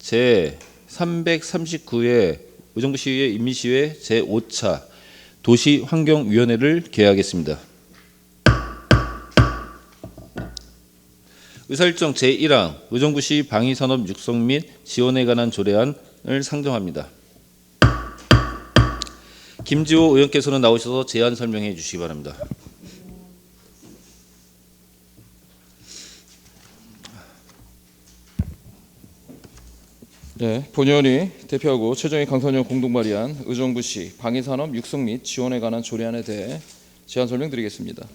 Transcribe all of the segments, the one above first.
제 339회 의정부시의회 인민시회 제5차 도시환경위원회를 개회하겠습니다. 의사일정 제1항 의정부시 방위산업 육성 및 지원에 관한 조례안을 상정합니다. 김지호 의원께서는 나오셔서 제안 설명해 주시기 바랍니다. 네, 본의원이 대표하고 최정희 강선영 공동 발의한 의정부시 방위산업 육성 및 지원에 관한 조례안에 대해 제안 설명드리겠습니다.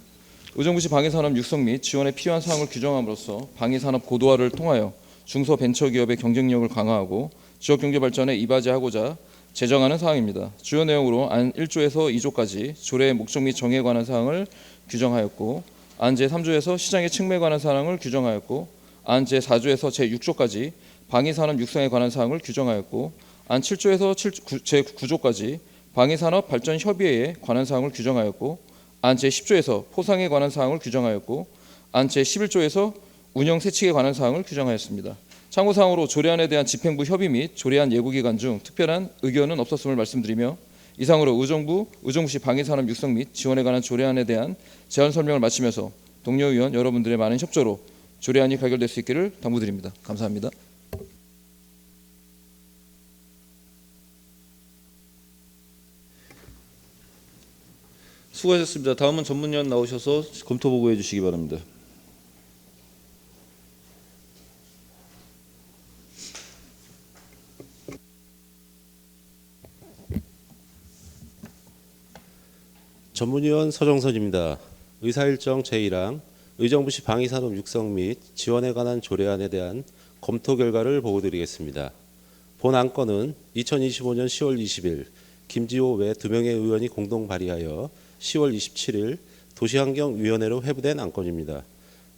의정부시 방위산업 육성 및 지원에 필요한 사항을 규정함으로써 방위산업 고도화를 통하여 중소벤처기업의 경쟁력을 강화하고 지역경제 발전에 이바지하고자 제정하는 사항입니다. 주요 내용으로 안 1조에서 2조까지 조례의 목적 및 정의에 관한 사항을 규정하였고, 안 제3조에서 시장의 측면에 관한 사항을 규정하였고, 안 제4조에서 제6조까지 방위산업 육성에 관한 사항을 규정하였고, 안 7조에서 제9조까지 방위산업 발전 협의회에 관한 사항을 규정하였고, 안 제10조에서 포상에 관한 사항을 규정하였고, 안 제11조에서 운영 세칙에 관한 사항을 규정하였습니다. 참고사항으로 조례안에 대한 집행부 협의 및 조례안 예고기간 중 특별한 의견은 없었음을 말씀드리며, 이상으로 의정부시 방위산업 육성 및 지원에 관한 조례안에 대한 제안 설명을 마치면서 동료 의원 여러분들의 많은 협조로 조례안이 가결될 수 있기를 당부드립니다. 감사합니다. 수고하셨습니다. 다음은 전문위원 나오셔서 검토 보고해 주시기 바랍니다. 전문위원 서정선입니다. 의사일정 제1항 의정부시 방위산업 육성 및 지원에 관한 조례안에 대한 검토 결과를 보고드리겠습니다. 본 안건은 2025년 10월 20일 김지호 외 2명의 의원이 공동 발의하여 10월 27일 도시환경위원회로 회부된 안건입니다.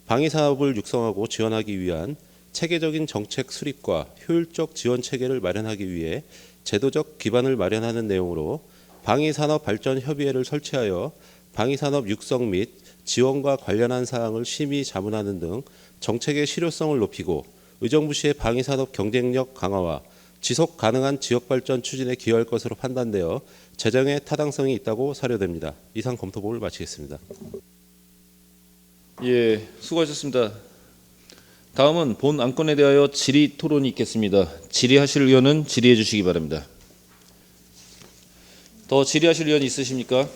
방위산업을 육성하고 지원하기 위한 체계적인 정책 수립과 효율적 지원 체계를 마련하기 위해 제도적 기반을 마련하는 내용으로 방위산업 발전 협의회를 설치하여 방위산업 육성 및 지원과 관련한 사항을 심의 자문하는 등 정책의 실효성을 높이고 의정부시의 방위산업 경쟁력 강화와 지속 가능한 지역 발전 추진에 기여할 것으로 판단되어 제정에 타당성이 있다고 사료됩니다. 이상 검토 보고를 마치겠습니다. 예, 수고하셨습니다. 다음은 본 안건에 대하여 질의 토론이 있겠습니다. 질의하실 의원은 질의해 주시기 바랍니다. 더 질의하실 의원 있으십니까?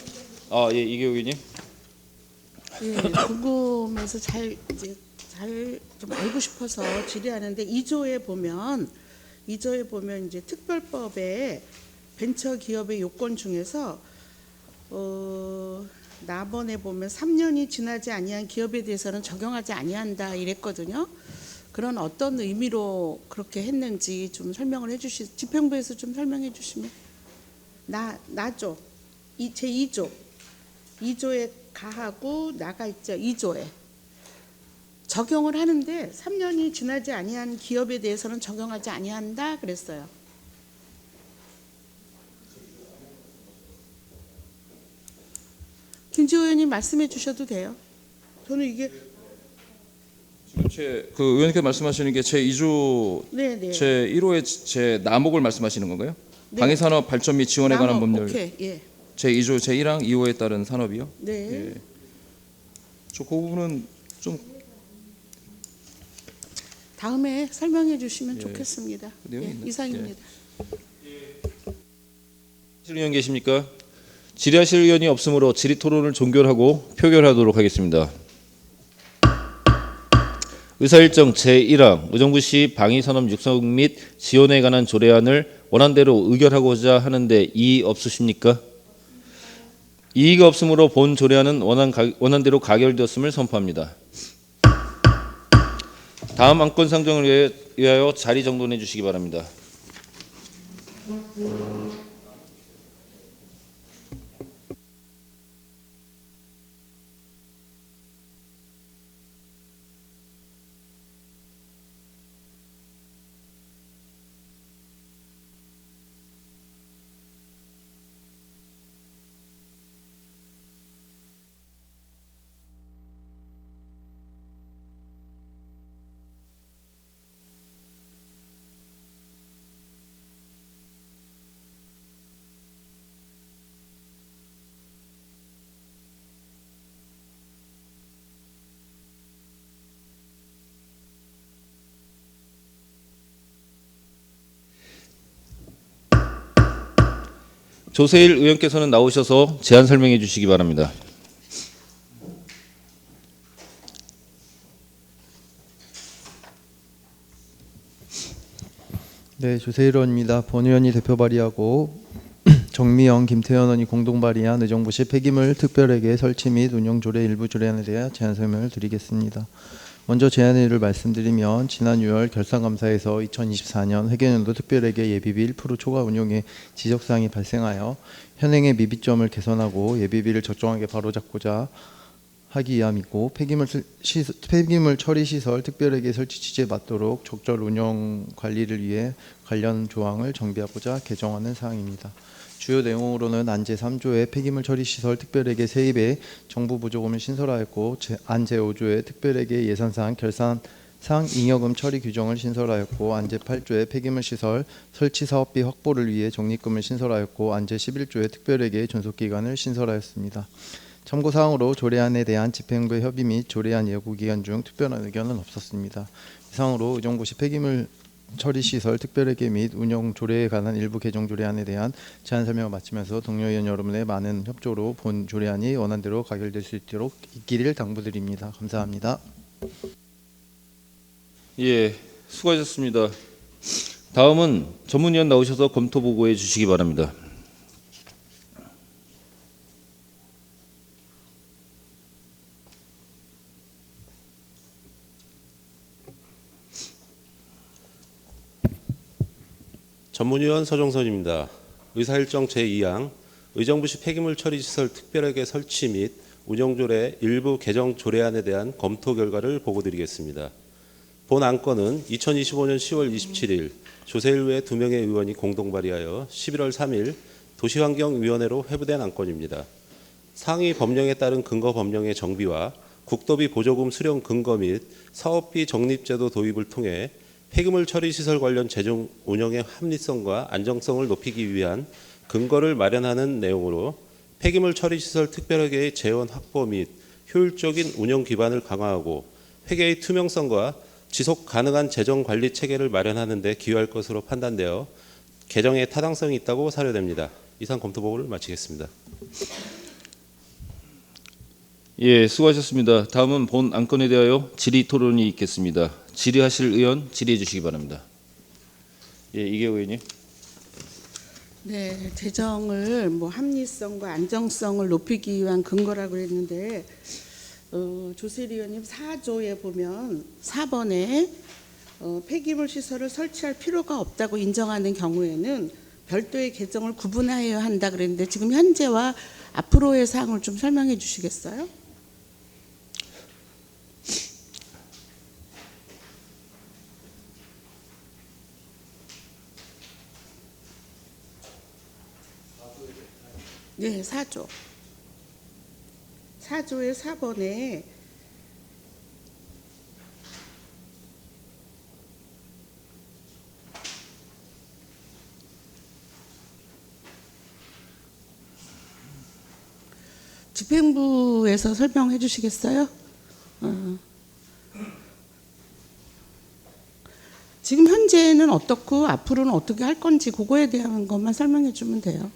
예, 이계호 의원님. 예, 궁금해서 잘 좀 알고 싶어서 질의하는데 2조에 보면 이제 특별법에 벤처 기업의 요건 중에서 남원에 보면 3년이 지나지 아니한 기업에 대해서는 적용하지 아니한다 이랬거든요. 그런 어떤 의미로 그렇게 했는지 좀 설명을 해주시. 집행부에서 좀 설명해 주시면. 나죠. 제 2조에 가하고 나가 있죠. 2조에 적용을 하는데 3년이 지나지 아니한 기업에 대해서는 적용하지 아니한다 그랬어요. 김지호 의원님 말씀해 주셔도 돼요. 저는 이게 그 의원님께서 말씀하시는 게 제2조 네네. 제1호의 제 남목을 말씀하시는 건가요? 네. 방위산업 발전 및 지원에 관한 법률 오케이, 예. 제2조 제1항 2호에 따른 산업이요? 네. 예. 저 그 부분은 좀 다음에 설명해 주시면 예. 좋겠습니다. 그 내용이 예, 있나요? 이상입니다. 질의 의원 계십니까? 질의하실 의원이 없으므로 질의 토론을 종결하고 표결하도록 하겠습니다. 의사일정 제1항 의정부시 방위산업 육성 및 지원에 관한 조례안을 원안대로 의결하고자 하는데 이의 없으십니까? 이의가 없으므로 본 조례안은 원안대로 가결되었음을 선포합니다. 다음 안건 상정을 위하여 자리 정돈해 주시기 바랍니다. 조세일 의원께서는 나오셔서 제안 설명해 주시기 바랍니다. 네, 조세일 의원입니다. 본 의원이 대표 발의하고 정미영, 김태현 의원이 공동 발의한 의정부시 폐기물 특별회계 설치 및 운영 조례 일부 조례안에 대해 제안 설명을 드리겠습니다. 먼저 제안의를 말씀드리면 지난 6월 결산감사에서 2024년 회계연도 특별회계 예비비 1% 초과 운용에 지적사항이 발생하여 현행의 미비점을 개선하고 예비비를 적정하게 바로잡고자 하기 위함이고 폐기물 처리 시설 특별회계 설치 취지에 맞도록 적절 운영 관리를 위해 관련 조항을 정비하고자 개정하는 사항입니다. 주요 내용으로는 안제 3조의 폐기물 처리 시설 특별회계 세입에 정부 보조금을 신설하였고 안제 5조의 특별회계 예산상 결산상 잉여금 처리 규정을 신설하였고 안제 8조의 폐기물 시설 설치 사업비 확보를 위해 적립금을 신설하였고 안제 11조의 특별회계 존속기간을 신설하였습니다. 참고사항으로 조례안에 대한 집행부의 협의 및 조례안 예고 기간 중 특별한 의견은 없었습니다. 이상으로 의정부시 폐기물 처리 시설 특별회계 및 운영 조례에 관한 일부 개정 조례안에 대한 제안 설명을 마치면서 동료 의원 여러분의 많은 협조로 본 조례안이 원안대로 가결될 수 있기를 당부드립니다. 감사합니다. 예, 수고하셨습니다. 다음은 전문위원 나오셔서 검토 보고해 주시기 바랍니다. 전문위원 서정선입니다. 의사일정 제2항 의정부시 폐기물 처리시설 특별회계 설치 및 운영조례 일부 개정 조례안에 대한 검토 결과를 보고드리겠습니다. 본 안건은 2025년 10월 27일 조세일 외 2명의 의원이 공동 발의하여 11월 3일 도시환경위원회로 회부된 안건입니다. 상위 법령에 따른 근거 법령의 정비와 국도비 보조금 수령 근거 및 사업비 적립제도 도입을 통해 폐기물 처리 시설 관련 재정 운영의 합리성과 안정성을 높이기 위한 근거를 마련하는 내용으로 폐기물 처리 시설 특별회계의 재원 확보 및 효율적인 운영 기반을 강화하고 회계의 투명성과 지속 가능한 재정 관리 체계를 마련하는 데 기여할 것으로 판단되어 개정에 타당성이 있다고 사료됩니다. 이상 검토 보고를 마치겠습니다. 예, 수고하셨습니다. 다음은 본 안건에 대하여 질의 토론이 있겠습니다. 질의하실 의원 질의해 주시기 바랍니다. 예, 이계호 의원님. 네, 재정을 합리성과 안정성을 높이기 위한 근거라고 했는데 조세일 의원님 4조에 보면 4번에 폐기물 시설을 설치할 필요가 없다고 인정하는 경우에는 별도의 계정을 구분하여야 한다 그랬는데 지금 현재와 앞으로의 사항을 좀 설명해 주시겠어요? 네, 4조. 4조의 4번에 집행부에서 설명해 주시겠어요? 지금 현재는 어떻고 앞으로는 어떻게 할 건지 그거에 대한 것만 설명해 주면 돼요.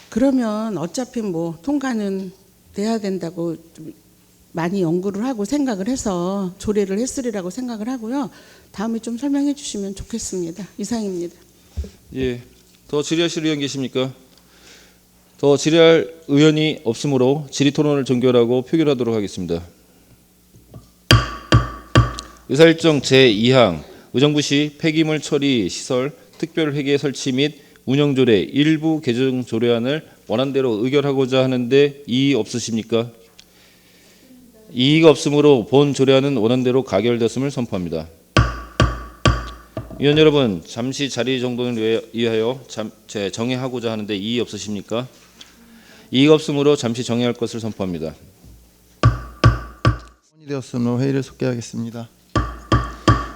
그러면 어차피 통과는 돼야 된다고 좀 많이 연구를 하고 생각을 해서 조례를 했으리라고 생각을 하고요. 다음에 좀 설명해 주시면 좋겠습니다. 이상입니다. 예, 더 질의하실 의원 계십니까? 더 질의할 의원이 없으므로 질의 토론을 종결하고 표결하도록 하겠습니다. 의사일정 제2항 의정부시 폐기물 처리 시설 특별회계 설치 및 운영조례 일부 개정 조례안을 원안대로 의결하고자 하는데 이의 없으십니까? 이의가 없으므로 본 조례안은 원안대로 가결됐음을 선포합니다. 위원 여러분, 잠시 자리 정돈을 위하여 정회하고자 하는데 이의 없으십니까? 이의가 없으므로 잠시 정회할 것을 선포합니다. 되었으므로 회의를 속개하겠습니다.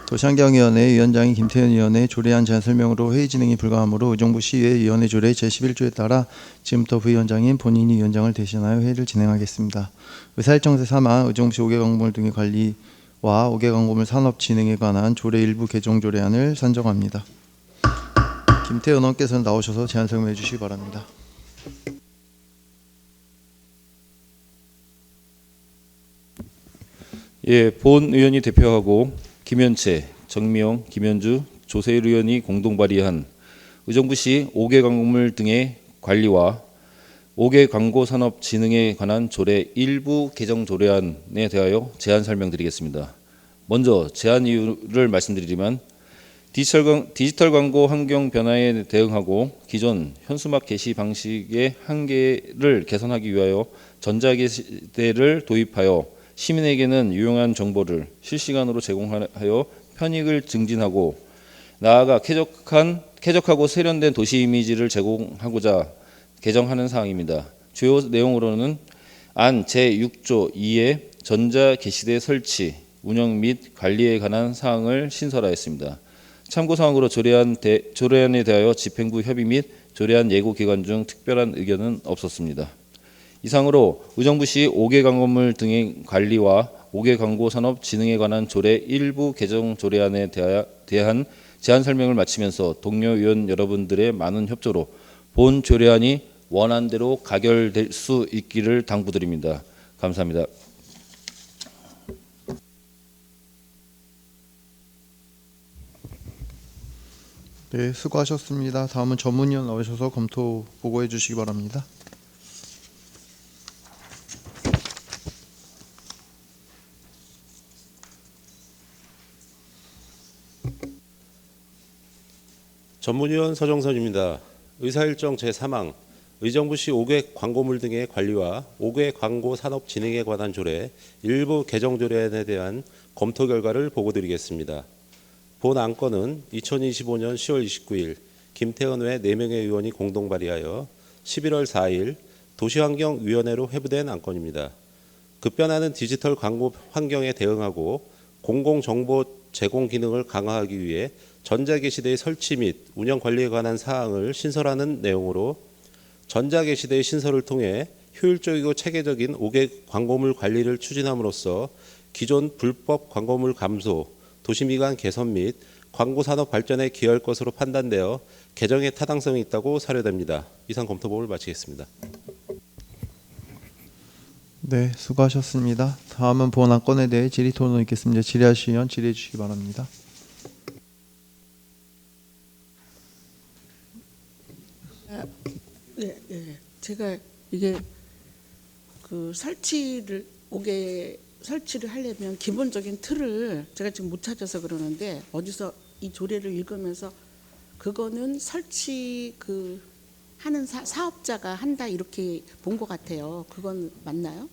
도시환경위원회 위원장인 김태현 위원의 조례안 제안 설명으로 회의 진행이 불가하므로 의정부 시의회 조례 제11조에 따라 지금부터 부위원장인 본인이 위원장을 대신하여 회의를 진행하겠습니다. 의사일정 제3항 의정부시 5개 광고물 등의 관리와 5개 광고물 산업 진행에 관한 조례 일부 개정 조례안을 산정합니다. 김태현 의원께서는 나오셔서 제안 설명해 주시기 바랍니다. 예, 본 의원이 대표하고 김현채, 정미영, 김현주, 조세일 의원이 공동 발의한 의정부시 5개 광고물 등의 관리와 5개 광고 산업 진흥에 관한 조례 일부 개정 조례안에 대하여 제안 설명드리겠습니다. 먼저 제안 이유를 말씀드리지만 디지털 광고 환경 변화에 대응하고 기존 현수막 게시 방식의 한계를 개선하기 위하여 전자게시대를 도입하여 시민에게는 유용한 정보를 실시간으로 제공하여 편익을 증진하고 나아가 쾌적하고 세련된 도시 이미지를 제공하고자 개정하는 사항입니다. 주요 내용으로는 안 제6조 2의 전자게시대 설치, 운영 및 관리에 관한 사항을 신설하였습니다. 참고사항으로 조례안에 대하여 집행부 협의 및 조례안 예고 기간 중 특별한 의견은 없었습니다. 이상으로 의정부시 5개 광고물 등의 관리와 5개 광고 산업 진흥에 관한 조례 일부 개정 조례안에 대한 제안 설명을 마치면서 동료 의원 여러분들의 많은 협조로 본 조례안이 원안대로 가결될 수 있기를 당부드립니다. 감사합니다. 네, 수고하셨습니다. 다음은 전문위원 나오셔서 검토 보고해 주시기 바랍니다. 전문위원 서정선입니다. 의사일정 제3항 의정부시 5개 광고물 등의 관리와 5개 광고 산업 진행에 관한 조례 일부 개정 조례안에 대한 검토 결과를 보고드리겠습니다. 본 안건은 2025년 10월 29일 김태현 외 4명의 의원이 공동 발의하여 11월 4일 도시환경위원회로 회부된 안건입니다. 급변하는 디지털 광고 환경에 대응하고 공공정보 제공 기능을 강화하기 위해 전자게시대의 설치 및 운영 관리에 관한 사항을 신설하는 내용으로 전자게시대의 신설을 통해 효율적이고 체계적인 5개 광고물 관리를 추진함으로써 기존 불법 광고물 감소, 도시미관 개선 및 광고산업 발전에 기여할 것으로 판단되어 개정의 타당성이 있다고 사료됩니다. 이상 검토법을 마치겠습니다. 네, 수고하셨습니다. 다음은 본 안건에 대해 질의 토론을 있겠습니다. 질의하실 의원 질의해 주시기 바랍니다. 네. 제가 이게 그 설치를 하려면 기본적인 틀을 제가 지금 못 찾아서 그러는데 어디서 이 조례를 읽으면서 그거는 설치 하는 사업자가 한다 이렇게 본 것 같아요. 그건 맞나요?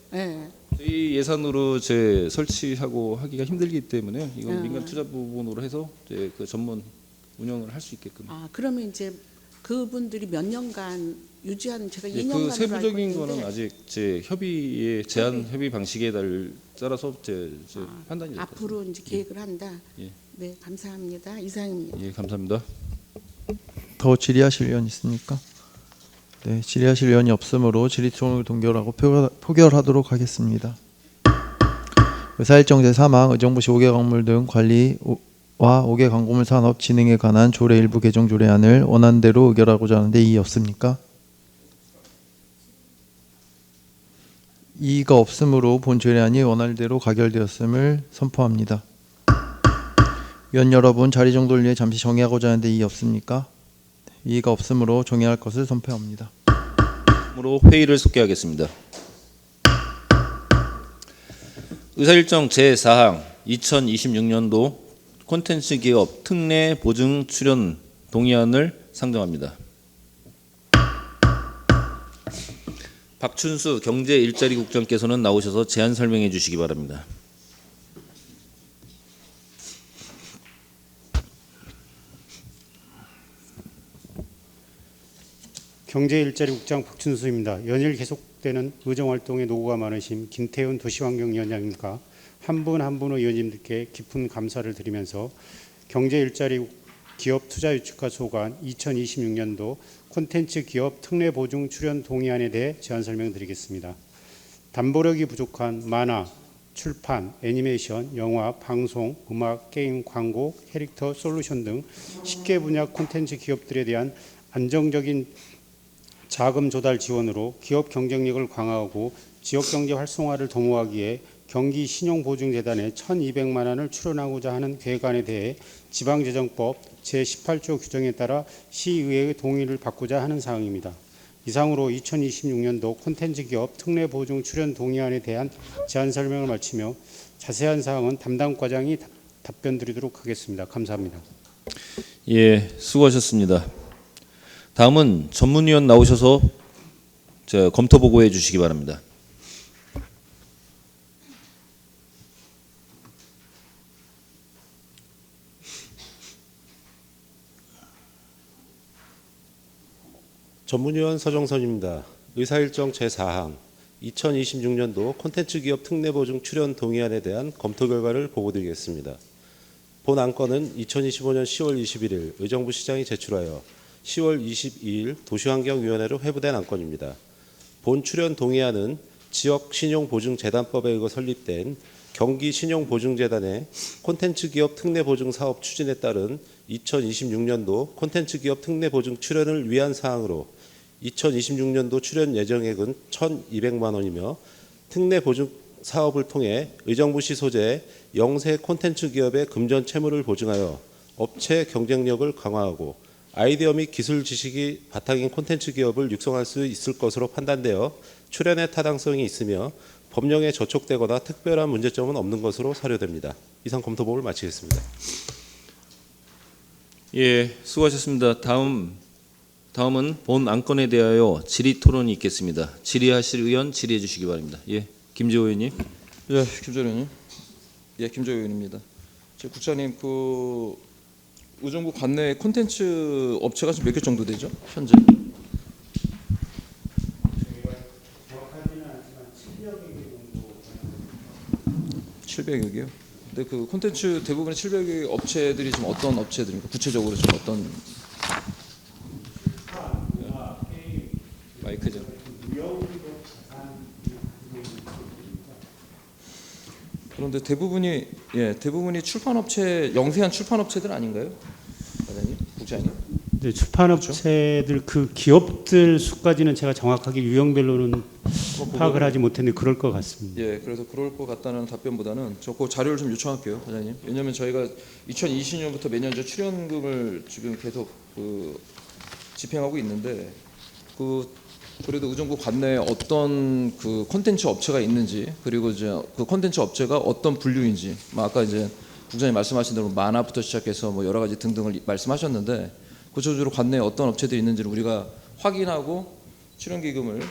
네. 저희 예산으로 설치하고 하기가 힘들기 때문에 이건 민간 투자 부분으로 해서 그 전문 운영을 할 수 있게끔. 그러면 이제 그분들이 몇 년간 유지하는 제가 예, 2년간 그 세부적인 거는 아직 제 제안 협의 방식에 따라서 판단이 될 것 같습니다. 앞으로 이제 계획을 한다. 예. 네, 감사합니다. 이상입니다. 예, 감사합니다. 더 질의하실 의원 있습니까? 네, 질의하실 의원이 없으므로 질의 토론을 동결하고 포결하도록 하겠습니다. 의사일정 제3항 의정부시 5개 광고물 등 관리와 5개 광고물 산업 진흥에 관한 조례 일부 개정 조례안을 원안대로 의결하고자 하는데 이의 없습니까? 이의가 없으므로 본 조례안이 원안대로 가결되었음을 선포합니다. 위원 여러분, 자리 정도를 위해 잠시 정의하고자 하는데 이의 없습니까? 이의가 없으므로 정의할 것을 선포합니다. 으로 회의를 속개하겠습니다. 의사일정 제4항 2026년도 콘텐츠 기업 특례 보증 출연 동의안을 상정합니다. 박춘수 경제 일자리 국장께서는 나오셔서 제안 설명해 주시기 바랍니다. 경제일자리국장 박춘수입니다. 연일 계속되는 의정활동에 노고가 많으신 김태훈 도시환경위원장님과 한 분 한 분 의원님들께 깊은 감사를 드리면서 경제 일자리 기업 투자 유치과 소관 2026년도 콘텐츠 기업 특례 보증 출연 동의안에 대해 제안 설명드리겠습니다. 담보력이 부족한 만화, 출판, 애니메이션, 영화, 방송, 음악, 게임, 광고, 캐릭터, 솔루션 등 10개 분야 콘텐츠 기업들에 대한 안정적인 자금 조달 지원으로 기업 경쟁력을 강화하고 지역 경제 활성화를 도모하기에 경기신용보증재단에 1,200만 원을 출연하고자 하는 계획안에 대해 지방재정법 제18조 규정에 따라 시의회의 동의를 받고자 하는 사항입니다. 이상으로 2026년도 콘텐츠 기업 특례 보증 출연 동의안에 대한 제안 설명을 마치며 자세한 사항은 담당 과장이 답변 드리도록 하겠습니다. 감사합니다. 예, 수고하셨습니다. 다음은 전문위원 나오셔서 검토 보고해 주시기 바랍니다. 전문위원 서정선입니다. 의사일정 제4항 2026년도 콘텐츠 기업 특례 보증 출연 동의안에 대한 검토 결과를 보고드리겠습니다. 본 안건은 2025년 10월 21일 의정부 시장이 제출하여 10월 22일 도시환경위원회로 회부된 안건입니다. 본 출연 동의안은 지역신용보증재단법에 의거 설립된 경기신용보증재단의 콘텐츠 기업 특례 보증 사업 추진에 따른 2026년도 콘텐츠 기업 특례 보증 출연을 위한 사항으로 2026년도 출연 예정액은 1,200만 원이며 특례 보증 사업을 통해 의정부시 소재 영세 콘텐츠 기업의 금전 채무를 보증하여 업체 경쟁력을 강화하고 아이디어 및 기술 지식이 바탕인 콘텐츠 기업을 육성할 수 있을 것으로 판단되어 출연의 타당성이 있으며 법령에 저촉되거나 특별한 문제점은 없는 것으로 사료됩니다. 이상 검토보고를 마치겠습니다. 예, 수고하셨습니다. 다음은 본 안건에 대하여 질의 토론이 있겠습니다. 질의하실 의원 질의해 주시기 바랍니다. 예, 김재호 의원님. 예, 김재호 의원님. 예, 김재호 의원입니다. 국장님, 의정부 관내 콘텐츠 업체가 지금 몇 개 정도 되죠? 현재? 700여 개요. 근데 그 콘텐츠 대부분의 700여 업체들이 지금 어떤 업체들입니까? 구체적으로 지금 어떤 마이크죠. 그런데 대부분이 출판업체 영세한 출판업체들 아닌가요, 과장님, 국장님? 네, 출판업체들 그 기업들 수까지는 제가 정확하게 유형별로는 파악을 하지 못했는데 그럴 것 같습니다. 예, 그래서 그럴 것 같다는 답변보다는 저 그 자료를 좀 요청할게요, 과장님. 왜냐하면 저희가 2020년부터 매년 출연금을 지금 계속 집행하고 있는데 그래도 의정부 관내에 어떤 그 콘텐츠 업체가 있는지, 그리고 이제 그 콘텐츠 업체가 어떤 분류인지, 아까 이제 국장님 말씀하신 대로 만화부터 시작해서 뭐 여러 가지 등등을 말씀하셨는데 구체적으로 관내에 어떤 업체들이 있는지를 우리가 확인하고 출연기금을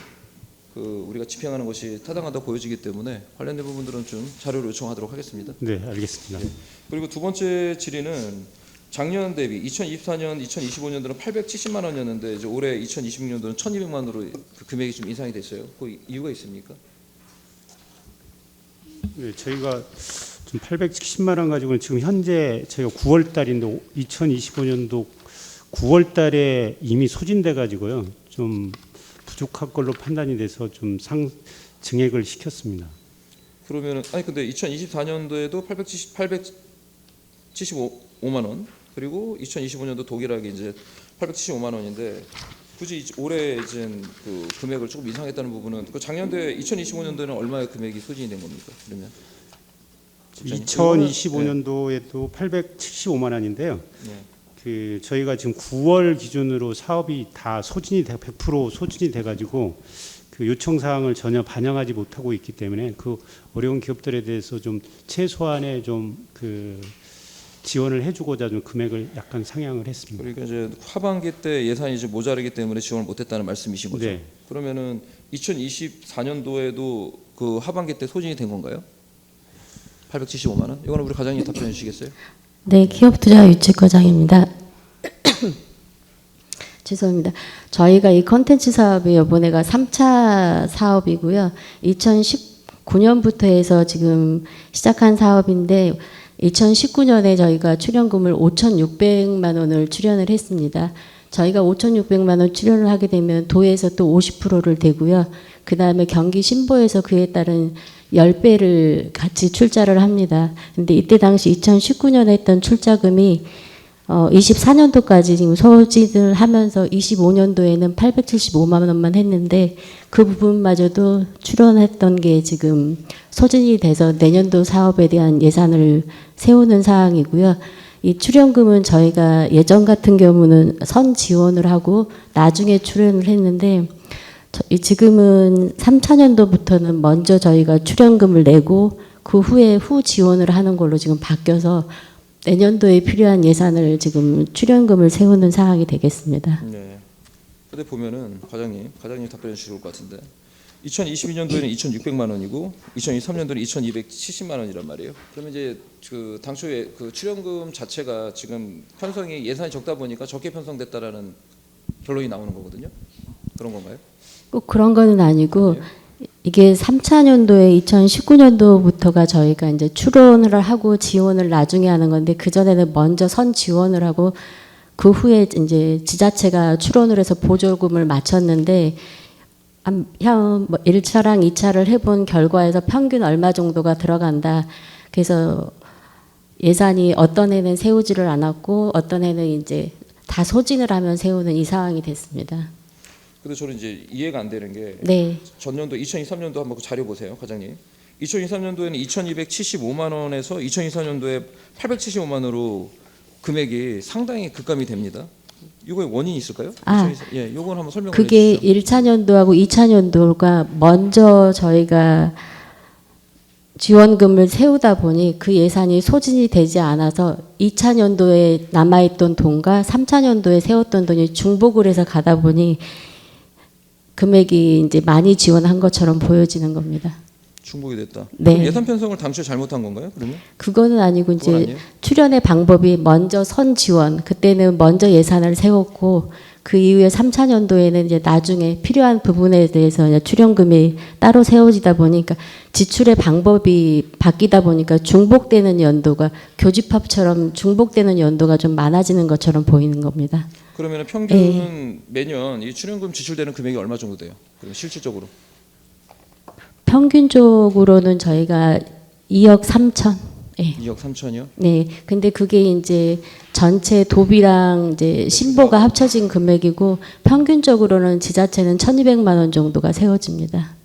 우리가 집행하는 것이 타당하다고 보여지기 때문에 관련된 부분들은 좀 자료를 요청하도록 하겠습니다. 네, 알겠습니다. 그리고 두 번째 질의는 작년 대비 2024년, 2025년도는 870만 원이었는데 이제 올해 2026년도는 1,200만 원으로 그 금액이 좀 인상이 됐어요. 그 이유가 있습니까? 네, 저희가 좀 870만 원 가지고는 지금 현재 저희가 9월 달인데 2025년도 9월 달에 이미 소진돼 가지고요. 좀 부족할 걸로 판단이 돼서 좀 증액을 시켰습니다. 그러면은 근데 2024년도에도 875만 원, 그리고 2025년도 동일하게 이제 875만 원인데 굳이 올해 이제 그 금액을 조금 인상했다는 부분은 그 작년도에 2025년도에는 얼마의 금액이 소진이 된 겁니까? 그러면 2025년도에도 875만 원인데요. 네. 그 저희가 지금 9월 기준으로 사업이 다 100% 소진이 돼 가지고 그 요청 사항을 전혀 반영하지 못하고 있기 때문에 그 어려운 기업들에 대해서 좀 최소한의 좀 그 지원을 해주고자 좀 금액을 약간 상향을 했습니다. 그러니까 이제 하반기 때 예산이 이제 모자르기 때문에 지원을 못했다는 말씀이신 거죠? 네. 그러면은 2024년도에도 그 하반기 때 소진이 된 건가요? 875만 원? 이거는 우리 과장님 답변해 주시겠어요? 네, 기업투자유치과장입니다. 죄송합니다. 저희가 이 컨텐츠 사업이 이번에가 3차 사업이고요. 2009년부터 해서 지금 시작한 사업인데 2019년에 저희가 출연금을 5,600만 원을 출연을 했습니다. 저희가 5,600만 원 출연을 하게 되면 도에서 또 50%를 대고요. 그다음에 경기 신보에서 그에 따른 10배를 같이 출자를 합니다. 근데 이때 당시 2019년에 했던 출자금이 24년도까지 지금 소진을 하면서 25년도에는 875만 원만 했는데 그 부분마저도 출연했던 게 지금 소진이 돼서 내년도 사업에 대한 예산을 세우는 사항이고요. 이 출연금은 저희가 예전 같은 경우는 선 지원을 하고 나중에 출연을 했는데 지금은 3차년도부터는 먼저 저희가 출연금을 내고 그 후에 후 지원을 하는 걸로 지금 바뀌어서 내년도에 필요한 예산을 지금 출연금을 세우는 사항이 되겠습니다. 네. 근데 보면은 과장님 답변해 주실 것 같은데 2022년도에는 2,600만 원이고 2023년도는 2,270만 원이란 말이에요. 그러면 이제 그 당초에 그 출연금 자체가 지금 편성이 예산이 적다 보니까 적게 편성됐다라는 결론이 나오는 거거든요. 그런 건가요? 꼭 그런 거는 아니고 네. 이게 3차년도에 2019년도부터가 저희가 이제 출원을 하고 지원을 나중에 하는 건데 그 전에는 먼저 선 지원을 하고 그 후에 이제 지자체가 출원을 해서 보조금을 맞췄는데 뭐 1차랑 2차를 해본 결과에서 평균 얼마 정도가 들어간다. 그래서 예산이 어떤 해는 세우지를 않았고 어떤 해는 이제 다 소진을 하면 세우는 이 상황이 됐습니다. 근데 저는 이제 이해가 안 되는 게 네. 전년도 2023년도 한번 그 자료 보세요, 과장님. 2023년도에는 2,275만 원에서 2024년도에 875만 원으로 금액이 상당히 급감이 됩니다. 이거의 원인이 있을까요? 예, 요건 한번 설명을 그게 해주시죠. 1차년도하고 2차년도가 먼저 저희가 지원금을 세우다 보니 그 예산이 소진이 되지 않아서 2차년도에 남아있던 돈과 3차년도에 세웠던 돈이 중복을 해서 가다 보니 금액이 이제 많이 지원한 것처럼 보여지는 겁니다. 중복이 됐다. 네. 그럼 예산 편성을 당초에 잘못한 건가요? 그러면? 그거는 아니고 그건 이제 아니에요? 출연의 방법이 먼저 선 지원, 그때는 먼저 예산을 세웠고 그 이후에 3차년도에는 이제 나중에 필요한 부분에 대해서 이제 출연금이 따로 세워지다 보니까 지출의 방법이 바뀌다 보니까 중복되는 연도가 교집합처럼 중복되는 연도가 좀 많아지는 것처럼 보이는 겁니다. 그러면 평균 매년 이 출연금 지출되는 금액이 얼마 정도 돼요? 그럼 실질적으로? 평균적으로는 저희가 2억 3천. 예. 2억 3천이요? 네. 근데 그게 이제 전체 도비랑 이제 신보가 합쳐진 금액이고 평균적으로는 지자체는 1,200만 원 정도가 세워집니다.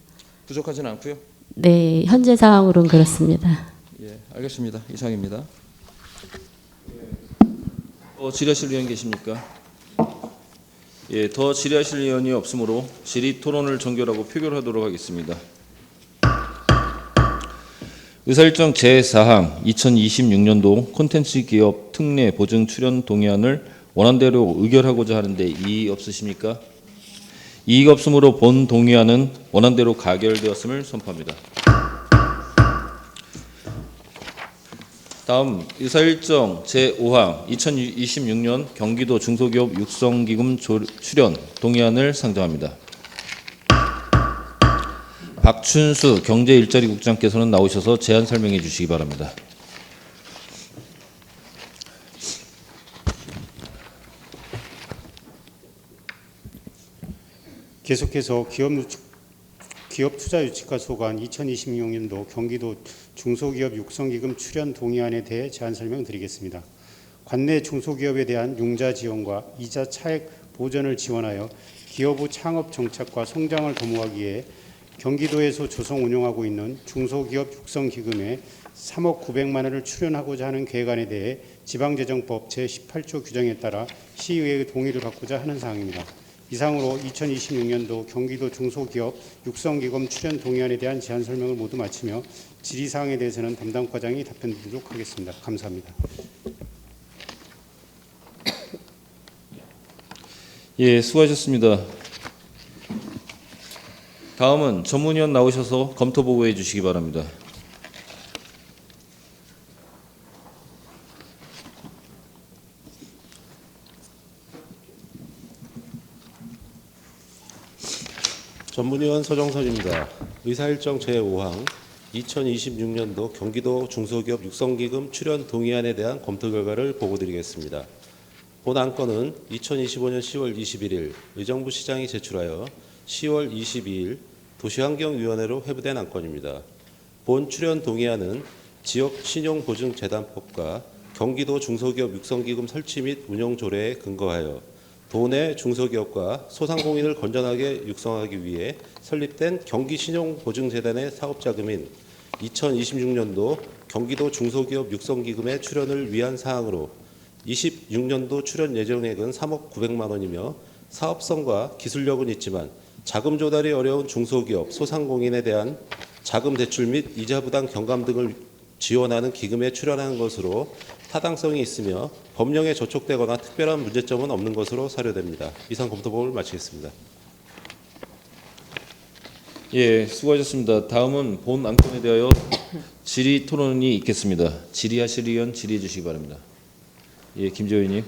부족하지는 않고요. 네. 현재 상황으로는 그렇습니다. 예, 알겠습니다. 이상입니다. 질의하실 의원 계십니까? 예, 더 질의하실 의원이 없으므로 질의 토론을 종결하고 표결하도록 하겠습니다. 의사일정 제4항 2026년도 콘텐츠 기업 특례 보증 출연 동의안을 원안대로 의결하고자 하는데 이의 없으십니까? 이의가 없으므로 본 동의안은 원안대로 가결되었음을 선포합니다. 다음 의사일정 제5항 2026년 경기도 중소기업 육성기금 출연 동의안을 상정합니다. 박춘수 경제일자리국장께서는 나오셔서 제안 설명해 주시기 바랍니다. 계속해서 기업투자유치과 소관 2026년도 경기도 중소기업 육성기금 출연 동의안에 대해 제안 설명드리겠습니다. 관내 중소기업에 대한 융자 지원과 이자 차액 보전을 지원하여 기업의 창업 정착과 성장을 도모하기 위해 경기도에서 조성 운영하고 있는 중소기업 육성기금에 3억 900만 원을 출연하고자 하는 계획안에 대해 지방재정법 제18조 규정에 따라 시의회의 동의를 받고자 하는 사항입니다. 이상으로 2026년도 경기도 중소기업 육성기금 출연 동의안에 대한 제안 설명을 모두 마치며 질의사항에 대해서는 담당 과장이 답변드리도록 하겠습니다. 감사합니다. 예, 수고하셨습니다. 다음은 전문위원 나오셔서 검토 보고해 주시기 바랍니다. 전문위원 서정선입니다. 의사일정 제5항 2026년도 경기도 중소기업 육성기금 출연 동의안에 대한 검토 결과를 보고드리겠습니다. 본 안건은 2025년 10월 21일 의정부 시장이 제출하여 10월 22일 도시환경위원회로 회부된 안건입니다. 본 출연 동의안은 지역신용보증재단법과 경기도 중소기업 육성기금 설치 및 운영 조례에 근거하여 도내 중소기업과 소상공인을 건전하게 육성하기 위해 설립된 경기신용보증재단의 사업자금인 2026년도 경기도 중소기업 육성기금의 출연을 위한 사항으로 26년도 출연 예정액은 3억 900만 원이며 사업성과 기술력은 있지만 자금 조달이 어려운 중소기업, 소상공인에 대한 자금 대출 및 이자 부담 경감 등을 지원하는 기금에 출연하는 것으로 타당성이 있으며 법령에 저촉되거나 특별한 문제점은 없는 것으로 사료됩니다. 이상 검토법을 마치겠습니다. 예, 수고하셨습니다. 다음은 본 안건에 대하여 질의 토론이 있겠습니다. 질의하실 의원 질의해 주시기 바랍니다. 예, 김재호 의원님.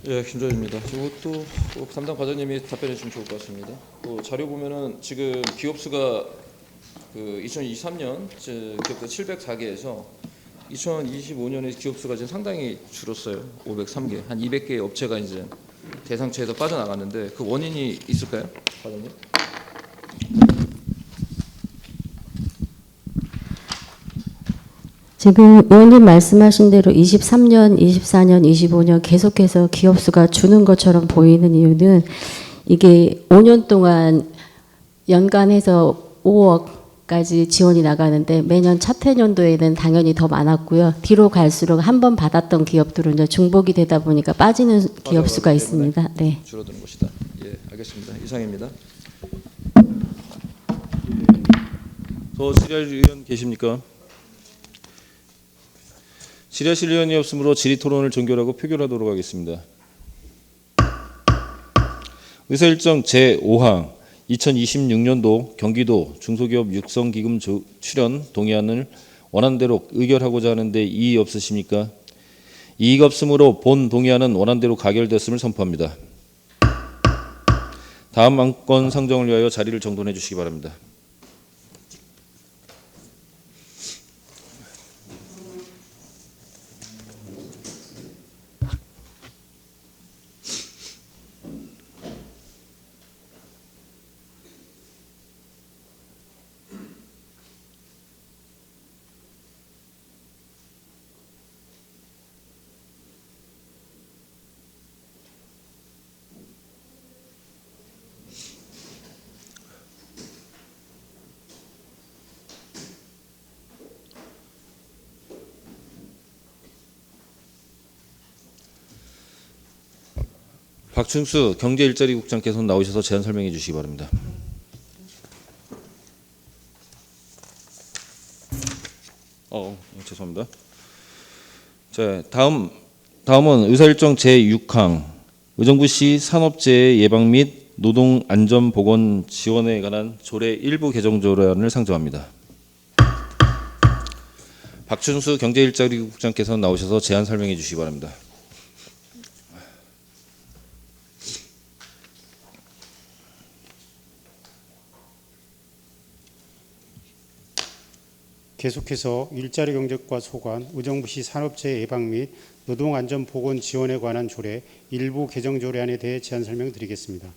예, 김조현입니다. 이것도 담당 과장님이 답변해 주시면 좋을 것 같습니다. 자료 보면은 지금 기업 수가 2023년 기업들 704개에서 2025년에 기업 수가 지금 상당히 줄었어요. 503개, 한 200개의 업체가 이제 대상체에서 빠져나갔는데 그 원인이 있을까요, 과장님? 지금 의원님 말씀하신 대로 23년, 24년, 25년 계속해서 기업 수가 주는 것처럼 보이는 이유는 이게 5년 동안 연간해서 5억까지 지원이 나가는데 매년 첫 해년도에는 당연히 더 많았고요. 뒤로 갈수록 한 번 받았던 기업들은 이제 중복이 되다 보니까 빠지는 기업 수가 있습니다. 네. 줄어드는 것이다. 예, 알겠습니다. 이상입니다. 더 질의할 의원 계십니까? 질의하실 의원이 없으므로 질의 토론을 종결하고 표결하도록 하겠습니다. 의사일정 제5항 2026년도 경기도 중소기업 육성기금 출연 동의안을 원안대로 의결하고자 하는데 이의 없으십니까? 이의가 없으므로 본 동의안은 원안대로 가결되었음을 선포합니다. 다음 안건 상정을 위하여 자리를 정돈해 주시기 바랍니다. 박충수 경제일자리국장께서 나오셔서 제안 설명해 주시기 바랍니다. 죄송합니다. 자, 다음은 의사일정 제6항 의정부시 산업재해 예방 및 노동안전보건 지원에 관한 조례 일부 개정 조례안을 상정합니다. 박춘수 경제일자리국장께서 나오셔서 제안 설명해 주시기 바랍니다. 계속해서 일자리 경제과 소관, 의정부시 산업재해 예방 및 노동안전보건 지원에 관한 조례 일부 개정 조례안에 대해 제안 설명드리겠습니다.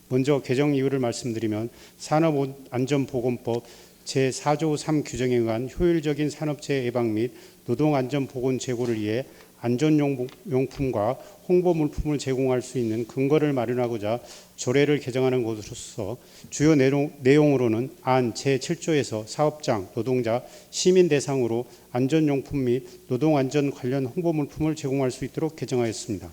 먼저 개정 이유를 말씀드리면 산업안전보건법 제4조 3 규정에 의한 효율적인 산업재해 예방 및 노동안전보건 제고를 위해 안전용품과 홍보 물품을 제공할 수 있는 근거를 마련하고자 조례를 개정하는 것으로서 주요 내용으로는 안 제7조에서 사업장, 노동자, 시민 대상으로 안전용품 및 노동안전 관련 홍보 물품을 제공할 수 있도록 개정하였습니다.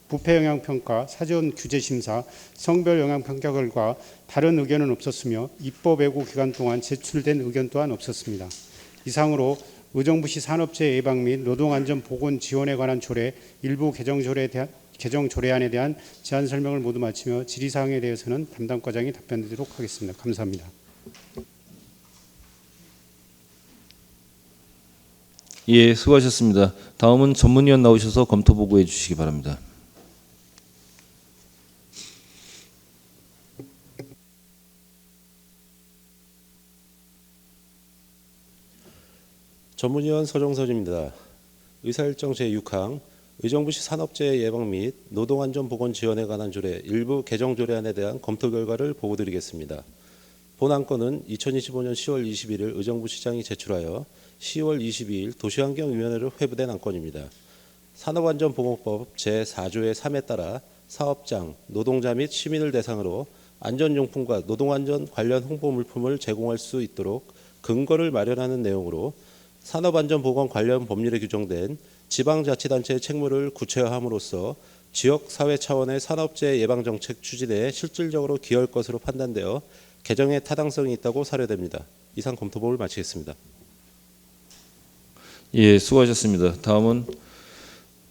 부패영향평가, 사전 규제심사, 성별영향평가 결과 다른 의견은 없었으며 입법 예고 기간 동안 제출된 의견 또한 없었습니다. 이상으로 의정부시 산업재해 예방 및 노동안전보건 지원에 관한 조례 일부 개정 조례안에 대한 제안 설명을 모두 마치며 질의사항에 대해서는 담당 과장이 답변드리도록 하겠습니다. 감사합니다. 예, 수고하셨습니다. 다음은 전문위원 나오셔서 검토 보고해 주시기 바랍니다. 전문위원 서정선입니다. 의사일정 제6항 의정부시 산업재해 예방 및 노동안전보건 지원에 관한 조례 일부 개정 조례안에 대한 검토 결과를 보고드리겠습니다. 본 안건은 2025년 10월 21일 의정부시장이 제출하여 10월 22일 도시환경위원회로 회부된 안건입니다. 산업안전보건법 제4조의 3에 따라 사업장, 노동자 및 시민을 대상으로 안전용품과 노동안전 관련 홍보 물품을 제공할 수 있도록 근거를 마련하는 내용으로 산업안전보건 관련 법률에 규정된 지방자치단체의 책무를 구체화함으로써 지역사회 차원의 산업재해 예방정책 추진에 실질적으로 기여할 것으로 판단되어 개정의 타당성이 있다고 사료됩니다. 이상 검토법을 마치겠습니다. 예, 수고하셨습니다. 다음은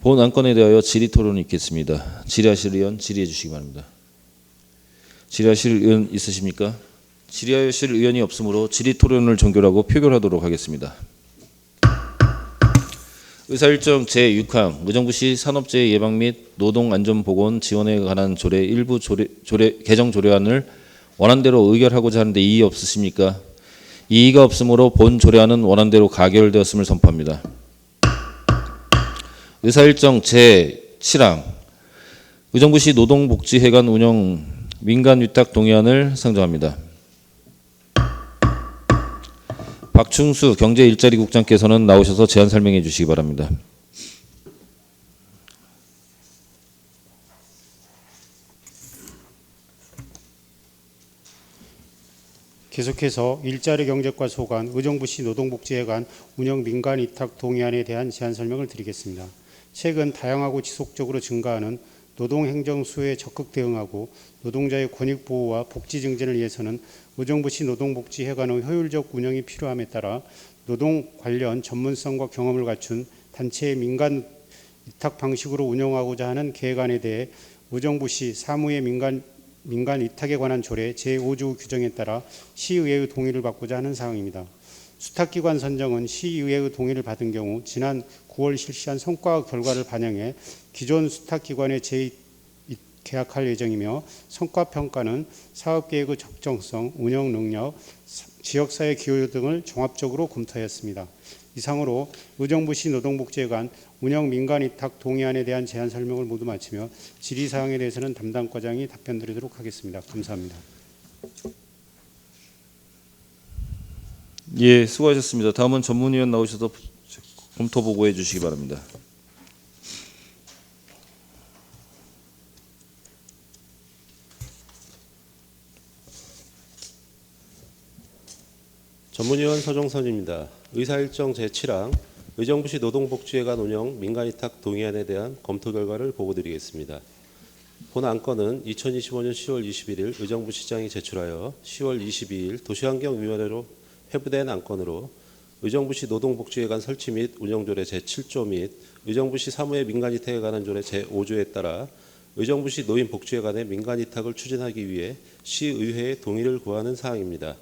본 안건에 대하여 질의 토론이 있겠습니다. 질의하실 의원 질의해 주시기 바랍니다. 질의하실 의원 있으십니까? 질의하실 의원이 없으므로 질의 토론을 종결하고 표결하도록 하겠습니다. 의사일정 제6항 의정부시 산업재해 예방 및 노동안전보건 지원에 관한 조례 일부 개정 조례안을 원안대로 의결하고자 하는데 이의 없으십니까? 이의가 없으므로 본 조례안은 원안대로 가결되었음을 선포합니다. 의사일정 제7항 의정부시 노동복지회관 운영 민간위탁 동의안을 상정합니다. 박충수 경제일자리국장께서는 나오셔서 제안 설명해 주시기 바랍니다. 계속해서 일자리 경제과 소관 의정부시 노동복지회관 운영 민간위탁 동의안에 대한 제안 설명을 드리겠습니다. 최근 다양하고 지속적으로 증가하는 노동행정 수요에 적극 대응하고 노동자의 권익 보호와 복지 증진을 위해서는 의정부시 노동복지회관의 효율적 운영이 필요함에 따라 노동 관련 전문성과 경험을 갖춘 단체의 민간 위탁 방식으로 운영하고자 하는 계획안에 대해 의정부시 사무의 민간 위탁에 관한 조례 제5조 규정에 따라 시의회의 동의를 받고자 하는 사항입니다. 수탁기관 선정은 시의회의 동의를 받은 경우 지난 9월 실시한 성과 결과를 반영해 기존 수탁기관에 재계약할 예정이며 성과평가는 사업계획의 적정성, 운영 능력, 지역사회 기여 등을 종합적으로 검토하였습니다. 이상으로 의정부시 노동복지회관 운영 민간위탁 동의안에 대한 제안 설명을 모두 마치며 질의사항에 대해서는 담당 과장이 답변드리도록 하겠습니다. 감사합니다. 예, 수고하셨습니다. 다음은 전문위원 나오셔서 검토 보고해 주시기 바랍니다. 전문위원 서정선입니다. 의사일정 제7항 의정부시 노동복지회관 운영 민간위탁 동의안에 대한 검토 결과를 보고드리겠습니다. 본 안건은 2025년 10월 21일 의정부시장이 제출하여 10월 22일 도시환경위원회로 회부된 안건으로 의정부시 노동복지회관 설치 및 운영조례 제7조 및 의정부시 사무의 민간위탁에 관한 조례 제5조에 따라 의정부시 노인복지회관의 민간위탁을 추진하기 위해 시의회의 동의를 구하는 사항입니다.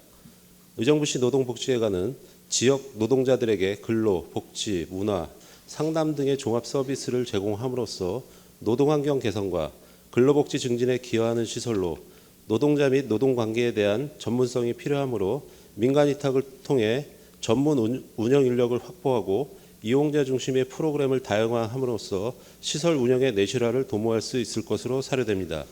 의정부시 노동복지회관은 지역 노동자들에게 근로, 복지, 문화, 상담 등의 종합 서비스를 제공함으로써 노동환경 개선과 근로복지 증진에 기여하는 시설로 노동자 및 노동관계에 대한 전문성이 필요하므로 민간위탁을 통해 전문 운영 인력을 확보하고 이용자 중심의 프로그램을 다양화함으로써 시설 운영의 내실화를 도모할 수 있을 것으로 사료됩니다.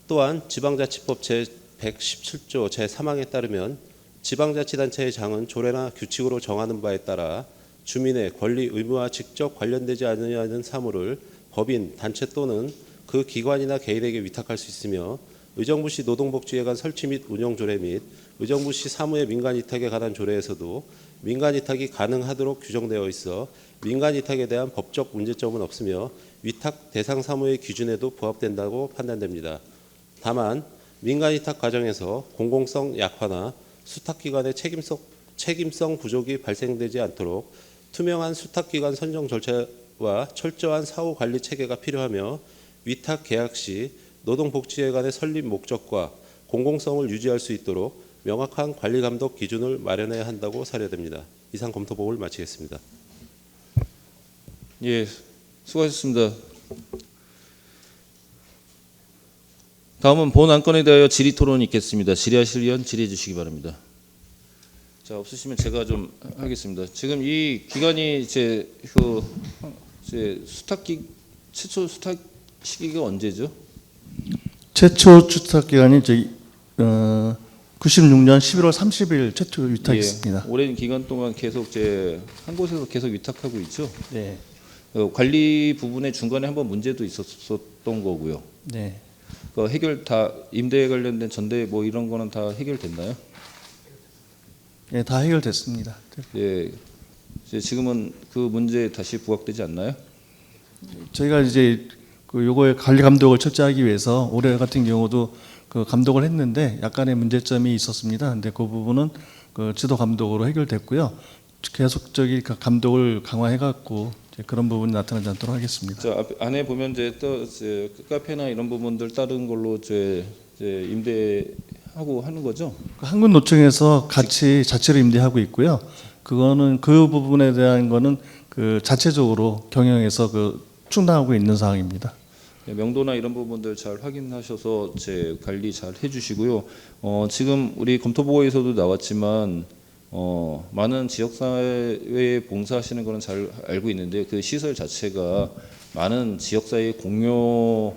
또한 지방자치법 제117조 제3항에 따르면 지방자치단체의 장은 조례나 규칙으로 정하는 바에 따라 주민의 권리 의무와 직접 관련되지 않는 사무를 법인, 단체 또는 그 기관이나 개인에게 위탁할 수 있으며 의정부시 노동복지회관 설치 및 운영 조례 및 의정부시 사무의 민간위탁에 관한 조례에서도 민간위탁이 가능하도록 규정되어 있어 민간위탁에 대한 법적 문제점은 없으며 위탁 대상 사무의 기준에도 부합된다고 판단됩니다. 다만 민간위탁 과정에서 공공성 약화나 수탁기관의 책임성 부족이 발생되지 않도록 투명한 수탁기관 선정 절차와 철저한 사후관리 체계가 필요하며 위탁 계약 시 노동복지회관의 설립 목적과 공공성을 유지할 수 있도록 명확한 관리감독 기준을 마련해야 한다고 사료됩니다. 이상 검토법을 마치겠습니다. 예, 수고하셨습니다. 다음은 본 안건에 대하여 질의 토론이 있겠습니다. 질의하실 의원 질의해 주시기 바랍니다. 자, 없으시면 제가 좀 하겠습니다. 지금 이 기간이 이제 최초 수탁 시기가 언제죠? 최초 주탁 기간이 저희 96년 11월 30일 최초 위탁했습니다. 예, 오랜 기간 동안 계속 이제 한 곳에서 계속 위탁하고 있죠. 네. 관리 부분에 중간에 한번 문제도 있었던 거고요. 네. 그 해결 다 임대에 관련된 전대 뭐 이런 거는 다 해결됐나요? 네, 다 해결됐습니다. 예. 이제 지금은 그 문제 다시 부각되지 않나요? 저희가 이제 그 요거의 관리 감독을 철저하기 위해서 올해 같은 경우도 그 감독을 했는데 약간의 문제점이 있었습니다. 근데 그 부분은 그 지도 감독으로 해결됐고요. 계속적인 감독을 강화해 갖고 그런 부분이 나타나지 않도록 하겠습니다. 자, 안에 보면 이제 또 이제 카페나 이런 부분들 다른 걸로 이제 임대하고 하는 거죠. 한국노총에서 같이 자체로 임대하고 있고요. 그거는 그 부분에 대한 거는 그 자체적으로 경영에서 그 충당하고 있는 사항입니다. 네, 명도나 이런 부분들 잘 확인하셔서 제 관리 잘 해주시고요. 지금 우리 검토보고에서도 나왔지만 많은 지역사회에 봉사하시는 거는 잘 알고 있는데 그 시설 자체가 많은 지역사회의 공여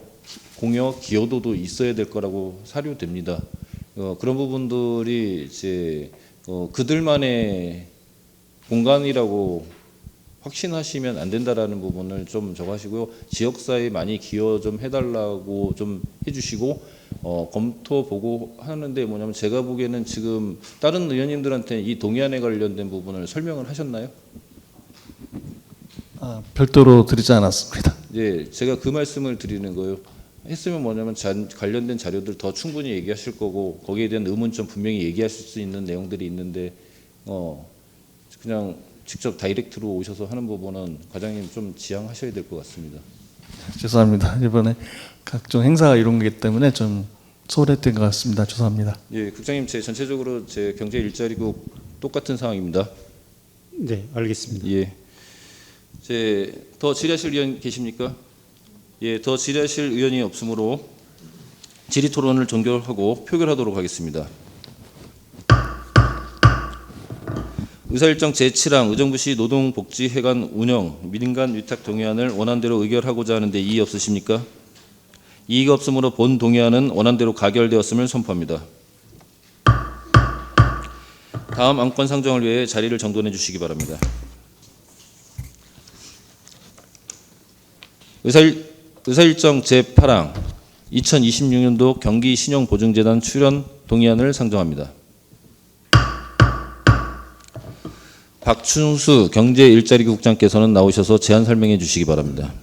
기여도도 있어야 될 거라고 사료됩니다. 그런 부분들이 이제 그들만의 공간이라고 확신하시면 안 된다라는 부분을 좀 적으시고요. 지역사회에 많이 기여 좀 해달라고 좀 해주시고 검토 보고 하는데 뭐냐면 제가 보기에는 지금 다른 의원님들한테 이 동의안에 관련된 부분을 설명을 하셨나요? 별도로 드리지 않았습니다. 예, 제가 그 말씀을 드리는 거예요. 했으면 뭐냐면 관련된 자료들 더 충분히 얘기하실 거고 거기에 대한 의문점 분명히 얘기하실 수 있는 내용들이 있는데 그냥 직접 다이렉트로 오셔서 하는 부분은 과장님 좀 지양하셔야 될 것 같습니다. 죄송합니다. 이번에 각종 행사가 이런 거기 때문에 좀 소홀했던 것 같습니다. 죄송합니다. 예, 국장님 제 전체적으로 제 경제 일자리국 똑같은 상황입니다. 네, 알겠습니다. 예. 더 질의하실 의원 계십니까? 예, 더 질의하실 의원이 없으므로 질의 토론을 종결하고 표결하도록 하겠습니다. 의사일정 제7항 의정부시 노동복지회관 운영 민간 위탁 동의안을 원안대로 의결하고자 하는데 이의 없으십니까? 이의가 없으므로 본 동의안은 원안대로 가결되었음을 선포합니다. 다음 안건 상정을 위해 자리를 정돈해 주시기 바랍니다. 의사일정 제8항 2026년도 경기신용보증재단 출연 동의안을 상정합니다. 박춘수 경제일자리국장께서는 나오셔서 제안 설명해 주시기 바랍니다.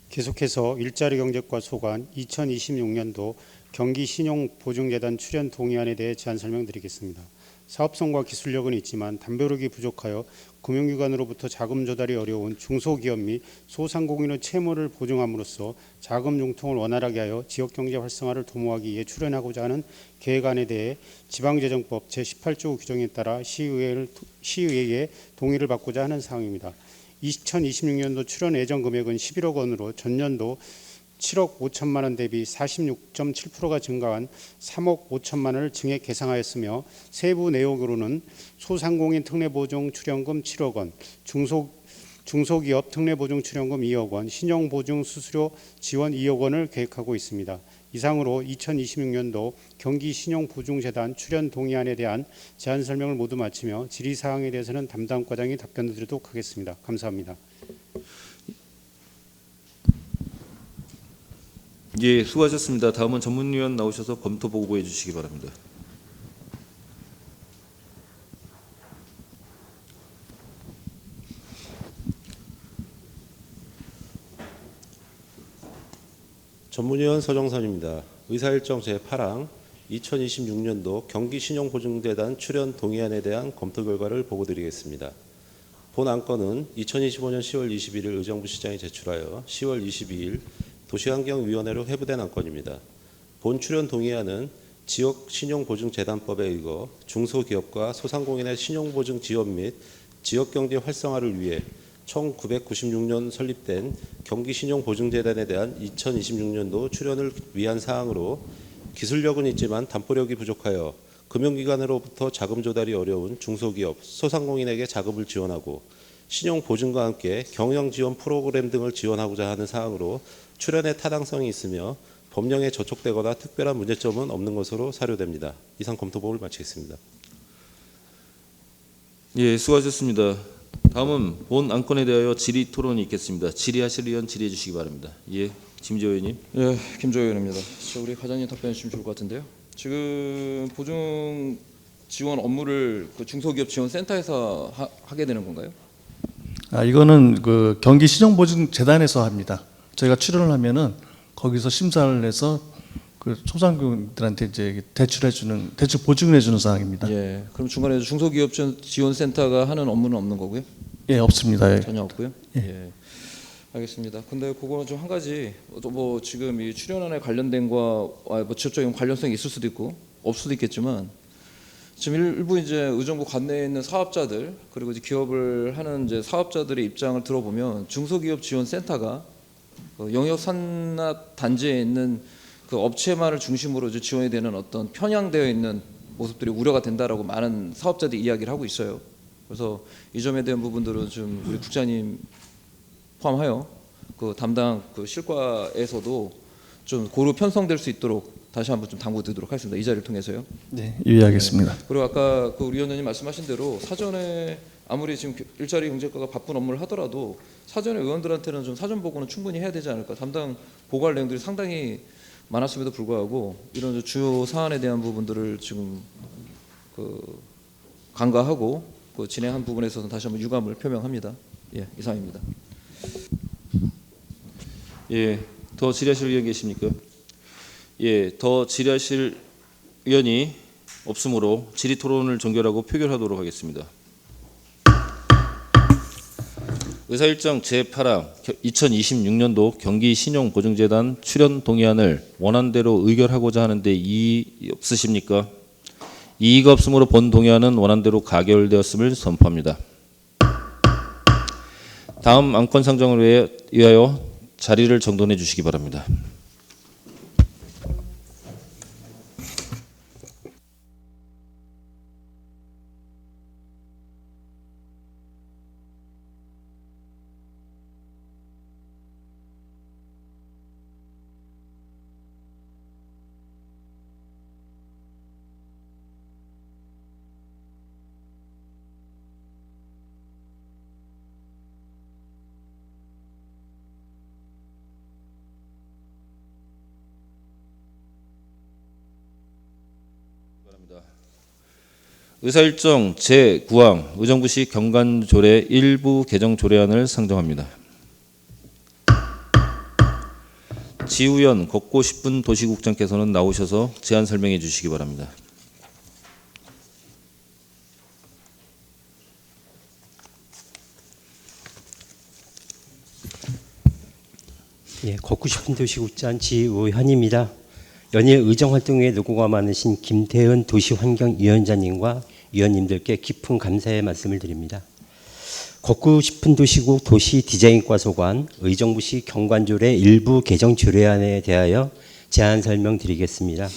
계속해서 일자리경제과 소관 2026년도 경기신용보증재단 출연 동의안에 대해 제안 설명드리겠습니다. 사업성과 기술력은 있지만 담보력이 부족하여 금융기관으로부터 자금 조달이 어려운 중소기업 및 소상공인의 채무를 보증함으로써 자금 융통을 원활하게 하여 지역경제 활성화를 도모하기 위해 출연하고자 하는 계획안에 대해 지방재정법 제18조 규정에 따라 시의회의 동의를 받고자 하는 사항입니다. 2026년도 출연 예정 금액은 11억 원으로 전년도 7억 5천만 원 대비 46.7%가 증가한 3억 5천만 원을 증액 계상하였으며 세부 내용으로는 소상공인 특례보증 출연금 7억 원, 중소기업 특례보증 출연금 2억 원, 신용보증 수수료 지원 2억 원을 계획하고 있습니다. 이상으로 2026년도 경기신용보증재단 출연 동의안에 대한 제안 설명을 모두 마치며 질의사항에 대해서는 담당 과장이 답변 드리도록 하겠습니다. 감사합니다. 예, 수고하셨습니다. 다음은 전문위원 나오셔서 검토 보고해 주시기 바랍니다. 전문위원 서정선입니다. 의사일정 제8항 2026년도 경기신용보증재단 출연 동의안에 대한 검토 결과를 보고드리겠습니다. 본 안건은 2025년 10월 21일 의정부시장이 제출하여 10월 22일 도시환경위원회로 회부된 안건입니다. 본 출연 동의안은 지역신용보증재단법에 의거 중소기업과 소상공인의 신용보증 지원 및 지역경제 활성화를 위해 1996년 설립된 경기신용보증재단에 대한 2026년도 출연을 위한 사항으로 기술력은 있지만 담보력이 부족하여 금융기관으로부터 자금 조달이 어려운 중소기업, 소상공인에게 자금을 지원하고 신용보증과 함께 경영지원 프로그램 등을 지원하고자 하는 사항으로 출연의 타당성이 있으며 법령에 저촉되거나 특별한 문제점은 없는 것으로 사료됩니다. 이상 검토법을 마치겠습니다. 예, 수고하셨습니다. 다음은 본 안건에 대하여 질의 토론이 있겠습니다. 질의하실 의원 질의해 주시기 바랍니다. 예, 김지호 의원님. 예, 김조 의원입니다. 우리 과장님 답변해 주시면 좋을 것 같은데요. 지금 보증 지원 업무를 그 중소기업 지원센터에서 하게 되는 건가요? 이거는 그 경기신용보증재단에서 합니다. 저희가 출연을 하면은 거기서 심사를 해서 그 소상공인들한테 이제 대출 보증을 해주는 사항입니다. 예. 그럼 중간에 중소기업 지원센터가 하는 업무는 없는 거고요? 예, 없습니다. 예. 전혀 없고요. 예. 알겠습니다. 근데 그거는 좀 한 가지 또 뭐 지금 이 출연안에 관련된 거와 뭐 직접적인 관련성이 있을 수도 있고 없을 수도 있겠지만 지금 일부 이제 의정부 관내에 있는 사업자들 그리고 이제 기업을 하는 이제 사업자들의 입장을 들어보면 중소기업 지원센터가 그 영역 산납 단지에 있는 그 업체만을 중심으로 이제 지원이 되는 어떤 편향되어 있는 모습들이 우려가 된다라고 많은 사업자들이 이야기를 하고 있어요. 그래서 이 점에 대한 부분들은 좀 우리 국장님 포함하여 그 담당 그 실과에서도 좀 고루 편성될 수 있도록 다시 한번 좀 당부드리도록 하겠습니다. 이 자리를 통해서요. 네, 유의하겠습니다. 그리고 아까 그 우리 위원장님 말씀하신 대로 사전에 아무리 지금 일자리 경제과가 바쁜 업무를 하더라도 사전에 의원들한테는 좀 사전 보고는 충분히 해야 되지 않을까. 담당 보고할 내용들이 상당히 많았음에도 불구하고 이런 주요 사안에 대한 부분들을 지금 그 간과하고 그 진행한 부분에 있어서 다시 한번 유감을 표명합니다. 예, 이상입니다. 예, 더 질의하실 의원 계십니까? 예, 더 질의하실 의원이 없으므로 질의 토론을 종결하고 표결하도록 하겠습니다. 의사일정 제8항 2026년도 경기신용보증재단 출연 동의안을 원안대로 의결하고자 하는데 이의 없으십니까? 이의가 없으므로 본 동의안은 원안대로 가결되었음을 선포합니다. 다음 안건 상정을 위하여 자리를 정돈해 주시기 바랍니다. 의사일정 제9항 의정부시 경관조례 일부 개정 조례안을 상정합니다. 지우연 걷고 싶은 도시국장께서는 나오셔서 제안 설명해 주시기 바랍니다. 예, 걷고 싶은 도시국장 지우현입니다. 연일 의정활동에 노고가 많으신 김태현 도시환경위원장님과 위원님들께 깊은 감사의 말씀을 드립니다. 걷고 싶은 도시국 도시디자인과 소관 의정부시 경관조례 일부 개정 조례안에 대하여 제안 설명드리겠습니다.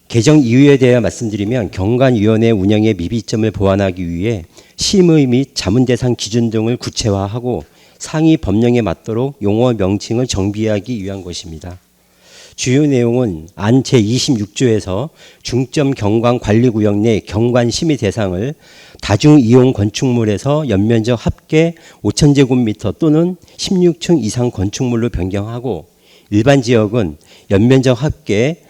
개정 이유에 대해 말씀드리면 경관위원회 운영의 미비점을 보완하기 위해 심의 및 자문대상 기준 등을 구체화하고 상위 법령에 맞도록 용어 명칭을 정비하기 위한 것입니다. 주요 내용은 안 제26조에서 중점 경관관리구역 내 경관심의 대상을 다중이용 건축물에서 연면적 합계 5,000제곱미터 또는 16층 이상 건축물로 변경하고 일반 지역은 연면적 합계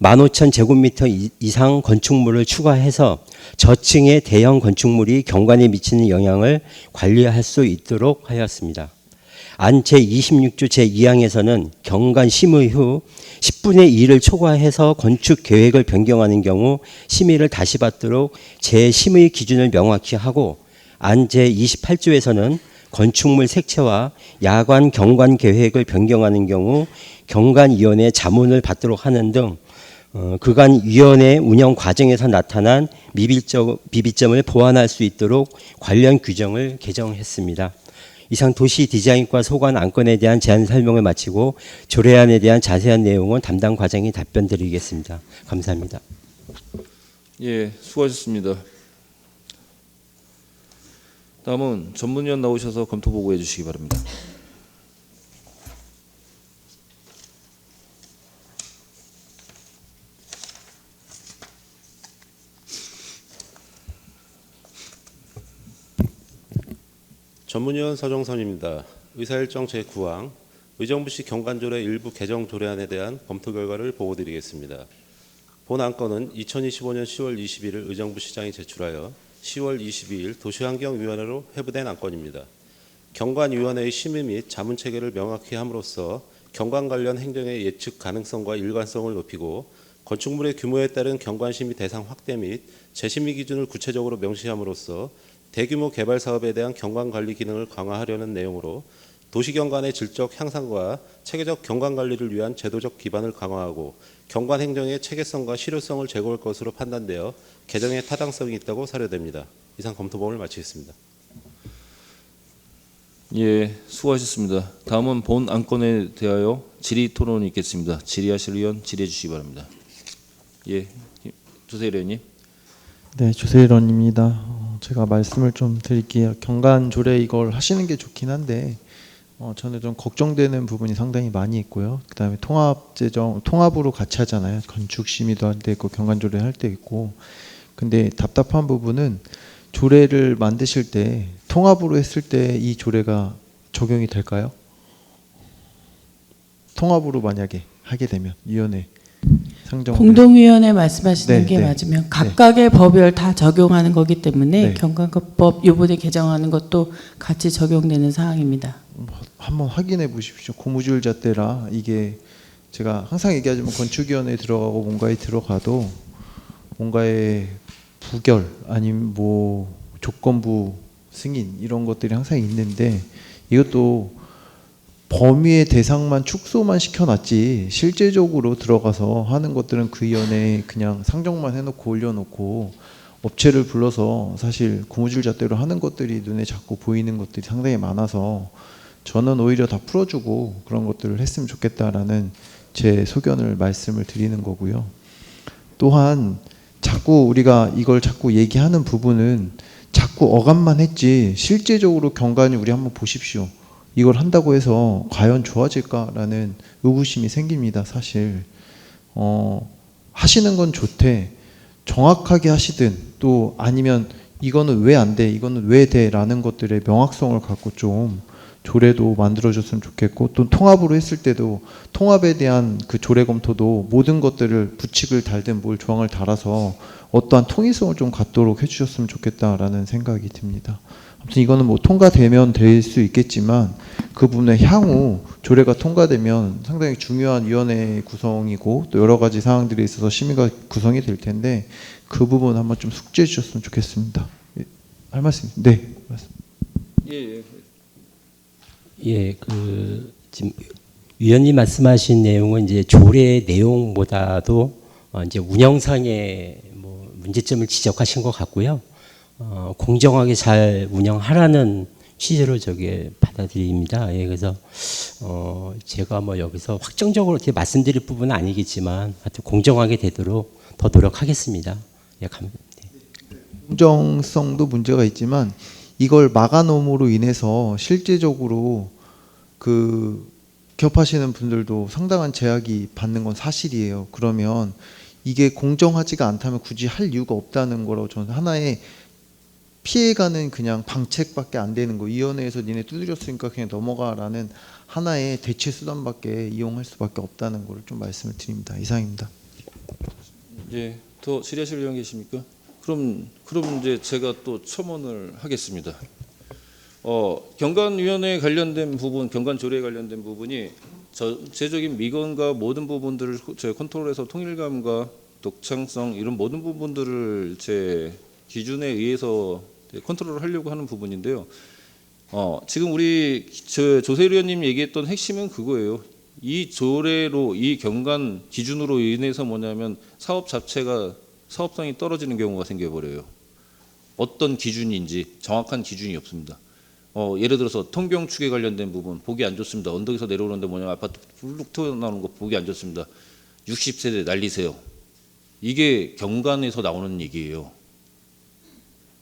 15,000제곱미터 이상 건축물을 추가해서 저층의 대형 건축물이 경관에 미치는 영향을 관리할 수 있도록 하였습니다. 안 제26조 제2항에서는 경관 심의 후 10분의 2를 초과해서 건축 계획을 변경하는 경우 심의를 다시 받도록 재심의 기준을 명확히 하고 안 제28조에서는 건축물 색채와 야관 경관 계획을 변경하는 경우 경관위원회 자문을 받도록 하는 등 그간 위원회 운영 과정에서 나타난 미비점을 보완할 수 있도록 관련 규정을 개정했습니다. 이상 도시 디자인과 소관 안건에 대한 제안 설명을 마치고 조례안에 대한 자세한 내용은 담당 과장이 답변 드리겠습니다. 감사합니다. 예, 수고하셨습니다. 다음은 전문위원 나오셔서 검토 보고해 주시기 바랍니다. 전문위원 서정선입니다. 의사일정 제9항 의정부시 경관조례 일부 개정 조례안에 대한 검토 결과를 보고드리겠습니다. 본 안건은 2025년 10월 21일 의정부시장이 제출하여 10월 22일 도시환경위원회로 회부된 안건입니다. 경관위원회의 심의 및 자문체계를 명확히 함으로써 경관 관련 행정의 예측 가능성과 일관성을 높이고 건축물의 규모에 따른 경관심의 대상 확대 및 재심의 기준을 구체적으로 명시함으로써 대규모 개발 사업에 대한 경관 관리 기능을 강화하려는 내용으로 도시경관의 질적 향상과 체계적 경관 관리를 위한 제도적 기반을 강화하고 경관 행정의 체계성과 실효성을 제고할 것으로 판단되어 개정에 타당성이 있다고 사료됩니다. 이상 검토범을 마치겠습니다. 예, 수고하셨습니다. 다음은 본 안건에 대하여 질의 토론이 있겠습니다. 질의하실 의원 질의해 주시기 바랍니다. 예, 조세일 의원님. 네, 조세일 의원입니다. 제가 말씀을 좀 드릴게요. 경관 조례 이걸 하시는 게 좋긴 한데 저는 좀 걱정되는 부분이 상당히 많이 있고요. 그다음에 통합으로 같이 하잖아요. 건축 심의도 할 때 있고 경관 조례 할 때 있고. 근데 답답한 부분은 조례를 만드실 때 통합으로 했을 때 이 조례가 적용이 될까요? 통합으로 만약에 하게 되면 위원회 상정 공동위원회 말씀하시는 네, 게 네. 맞으면 각각의 법을 다 적용하는 거기 때문에 네. 경관법 요번에 개정하는 것도 같이 적용되는 사항입니다. 한번 확인해 보십시오. 고무줄잣대라 이게 제가 항상 얘기하지만 건축위원회에 들어가고 뭔가에 들어가도 뭔가의 부결 아니면 뭐 조건부 승인 이런 것들이 항상 있는데 이것도 범위의 대상만 축소만 시켜놨지 실제적으로 들어가서 하는 것들은 그 위원회에 그냥 상정만 해놓고 올려놓고 업체를 불러서 사실 고무줄잣대로 하는 것들이 눈에 자꾸 보이는 것들이 상당히 많아서 저는 오히려 다 풀어주고 그런 것들을 했으면 좋겠다라는 제 소견을 말씀을 드리는 거고요. 또한 자꾸 우리가 이걸 자꾸 얘기하는 부분은 자꾸 어감만 했지 실제적으로 경관이 우리 한번 보십시오. 이걸 한다고 해서 과연 좋아질까라는 의구심이 생깁니다. 사실 하시는 건 좋대 정확하게 하시든 또 아니면 이거는 왜 안 돼, 이거는 왜 돼 라는 것들의 명확성을 갖고 좀 조례도 만들어줬으면 좋겠고 또 통합으로 했을 때도 통합에 대한 그 조례 검토도 모든 것들을 부칙을 달든 뭘 조항을 달아서 어떠한 통일성을 좀 갖도록 해주셨으면 좋겠다라는 생각이 듭니다. 아무튼 이거는 뭐 통과되면 될 수 있겠지만 그 부분에 향후 조례가 통과되면 상당히 중요한 위원회 구성이고 또 여러 가지 사항들이 있어서 심의가 구성이 될 텐데 그 부분 한번 좀 숙지해 주셨으면 좋겠습니다. 할 말씀? 네. 예. 예, 지금 위원님 말씀하신 내용은 이제 조례 내용보다도 이제 운영상의 뭐 문제점을 지적하신 것 같고요. 공정하게 잘 운영하라는 취지로 저게 받아들입니다. 예, 그래서 제가 뭐 여기서 확정적으로 이렇게 말씀드릴 부분은 아니겠지만 하여튼 공정하게 되도록 더 노력하겠습니다. 예, 공정성도 문제가 있지만 이걸 막아놓음으로 인해서 실제적으로 그 기업하시는 분들도 상당한 제약이 받는 건 사실이에요. 그러면 이게 공정하지가 않다면 굳이 할 이유가 없다는 거라고 저는 하나의 피해가는 그냥 방책밖에 안 되는 거. 위원회에서 니네 두드렸으니까 그냥 넘어가라는 하나의 대체 수단밖에 이용할 수밖에 없다는 걸 좀 말씀을 드립니다. 이상입니다. 예, 더 질의하실 의원 계십니까? 그럼 이제 제가 또 첨언을 하겠습니다. 경관위원회에 관련된 부분, 경관조례에 관련된 부분이 전체적인 미건과 모든 부분들을 제 컨트롤해서 통일감과 독창성 이런 모든 부분들을 제 기준에 의해서 컨트롤을 하려고 하는 부분인데요. 지금 우리 조세일 의원님 얘기했던 핵심은 그거예요. 이 조례로 이 경관 기준으로 인해서 뭐냐면 사업 자체가 사업성이 떨어지는 경우가 생겨버려요. 어떤 기준인지 정확한 기준이 없습니다. 예를 들어서 통경축에 관련된 부분 보기 안 좋습니다. 언덕에서 내려오는데 뭐냐면 아파트 훌룩 튀어나오는 거 보기 안 좋습니다. 60세대 날리세요. 이게 경관에서 나오는 얘기예요.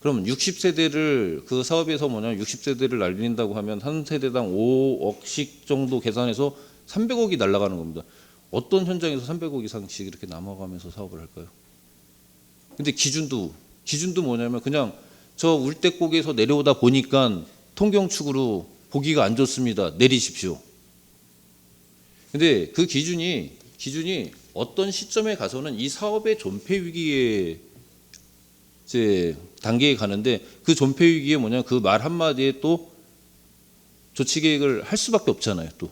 그럼 60세대를 그 사업에서 뭐냐면 60세대를 날린다고 하면 한 세대당 5억씩 정도 계산해서 300억이 날아가는 겁니다. 어떤 현장에서 300억 이상씩 이렇게 남아가면서 사업을 할까요? 근데 기준도 뭐냐면 그냥 저 울대곡에서 내려오다 보니까 통경축으로 보기가 안 좋습니다. 내리십시오. 근데 그 기준이 어떤 시점에 가서는 이 사업의 존폐 위기에 이제 단계에 가는데 그 존폐 위기에 뭐냐 그 말 한마디에 또 조치 계획을 할 수밖에 없잖아요. 또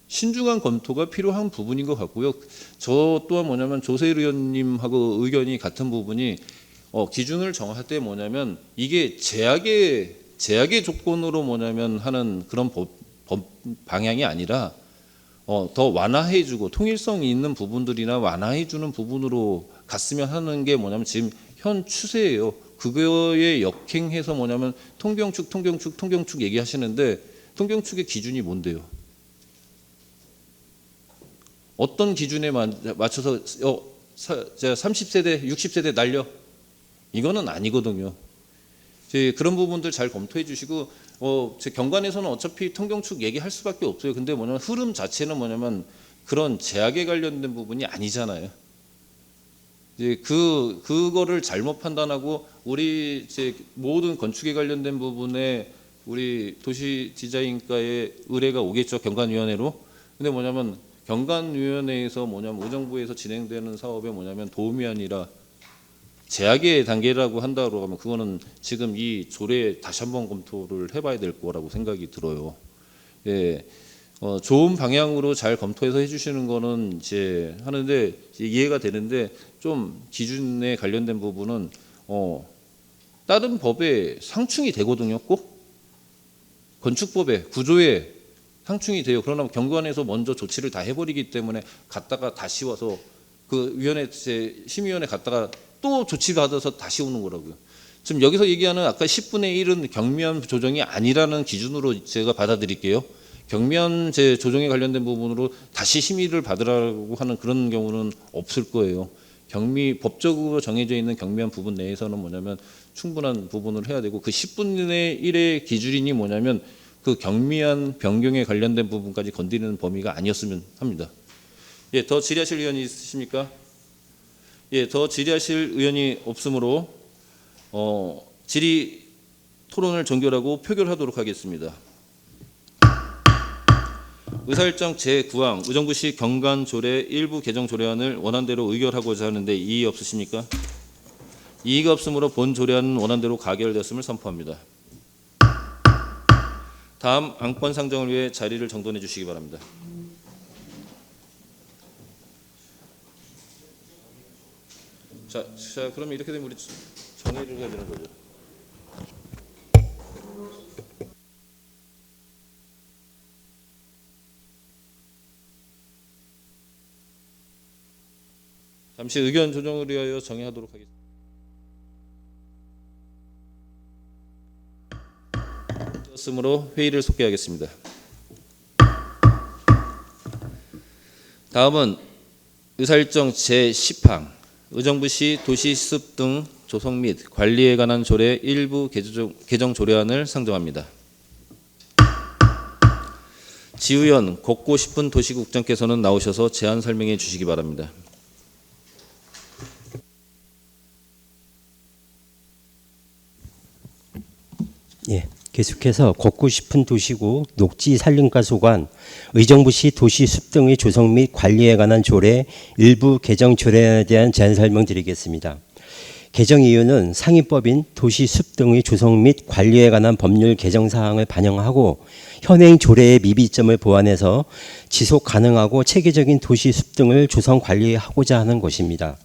신중한 검토가 필요한 부분인 것 같고요. 저 또한 뭐냐면 조세일 의원님하고 의견이 같은 부분이 기준을 정할 때 뭐냐면 이게 제약의 조건으로 뭐냐면 하는 그런 법 방향이 아니라 더 완화해주고 통일성이 있는 부분들이나 완화해주는 부분으로 갔으면 하는 게 뭐냐면 지금 현 추세예요. 그거에 역행해서 뭐냐면 통경축 얘기하시는데 통경축의 기준이 뭔데요? 어떤 기준에 맞춰서 30세대, 60세대 날려? 이거는 아니거든요. 그런 부분들 잘 검토해 주시고 제 경관에서는 어차피 통경축 얘기할 수밖에 없어요. 근데 뭐냐면 흐름 자체는 뭐냐면 그런 제약에 관련된 부분이 아니잖아요. 그거를 잘못 판단하고 우리 이제 모든 건축에 관련된 부분에 우리 도시 디자인과의 의뢰가 오겠죠. 경관위원회로. 근데 뭐냐면 경관위원회에서 뭐냐면 의정부에서 진행되는 사업에 뭐냐면 도움이 아니라 제약의 단계라고 한다고 하면 그거는 지금 이 조례 다시 한번 검토를 해봐야 될 거라고 생각이 들어요. 예, 좋은 방향으로 잘 검토해서 해주시는 거는 이제 하는데 이해가 되는데 좀 기준에 관련된 부분은 다른 법에 상충이 되거든요. 꼭 건축법에 구조에 상충이 돼요. 그러나 경관에서 먼저 조치를 다 해버리기 때문에 갔다가 다시 와서 그 위원회 심의위원회 갔다가 또 조치받아서 다시 오는 거라고요. 지금 여기서 얘기하는 아까 10분의 1은 경미한 조정이 아니라는 기준으로 제가 받아들일게요. 경미한 조정에 관련된 부분으로 다시 심의를 받으라고 하는 그런 경우는 없을 거예요. 법적으로 정해져 있는 경미한 부분 내에서는 뭐냐면 충분한 부분을 해야 되고 그 10분의 1의 기준이 뭐냐면 그 경미한 변경에 관련된 부분까지 건드리는 범위가 아니었으면 합니다. 예, 더 질의하실 의원이 있으십니까? 예, 더 질의하실 의원이 없으므로 질의 토론을 종결하고 표결하도록 하겠습니다. 의사일정 제9항 의정부시 경관조례 일부 개정 조례안을 원안대로 의결하고자 하는데 이의 없으십니까? 이의가 없으므로 본 조례안은 원안대로 가결되었음을 선포합니다. 다음 안건 상정을 위해 자리를 정돈해 주시기 바랍니다. 자, 그러면 이렇게 되면 우리 정회를 해야 되는 거죠. 잠시 의견 조정을 위하여 정회하도록 하겠습니다. 으로 회의를 속개하겠습니다. 다음은 의사일정 제10항 의정부시 도시숲 등 조성 및 관리에 관한 조례 일부 개정 조례안을 상정합니다. 지의원 걷고 싶은 도시국장께서는 나오셔서 제안 설명해 주시기 바랍니다. 예, 계속해서 걷고 싶은 도시구 녹지 산림과 소관 의정부시 도시숲 등의 조성 및 관리에 관한 조례 일부 개정 조례에 대한 제안 설명드리겠습니다. 개정 이유는 상위법인 도시숲 등의 조성 및 관리에 관한 법률 개정 사항을 반영하고 현행 조례의 미비점을 보완해서 지속 가능하고 체계적인 도시숲 등을 조성 관리하고자 하는 것입니다.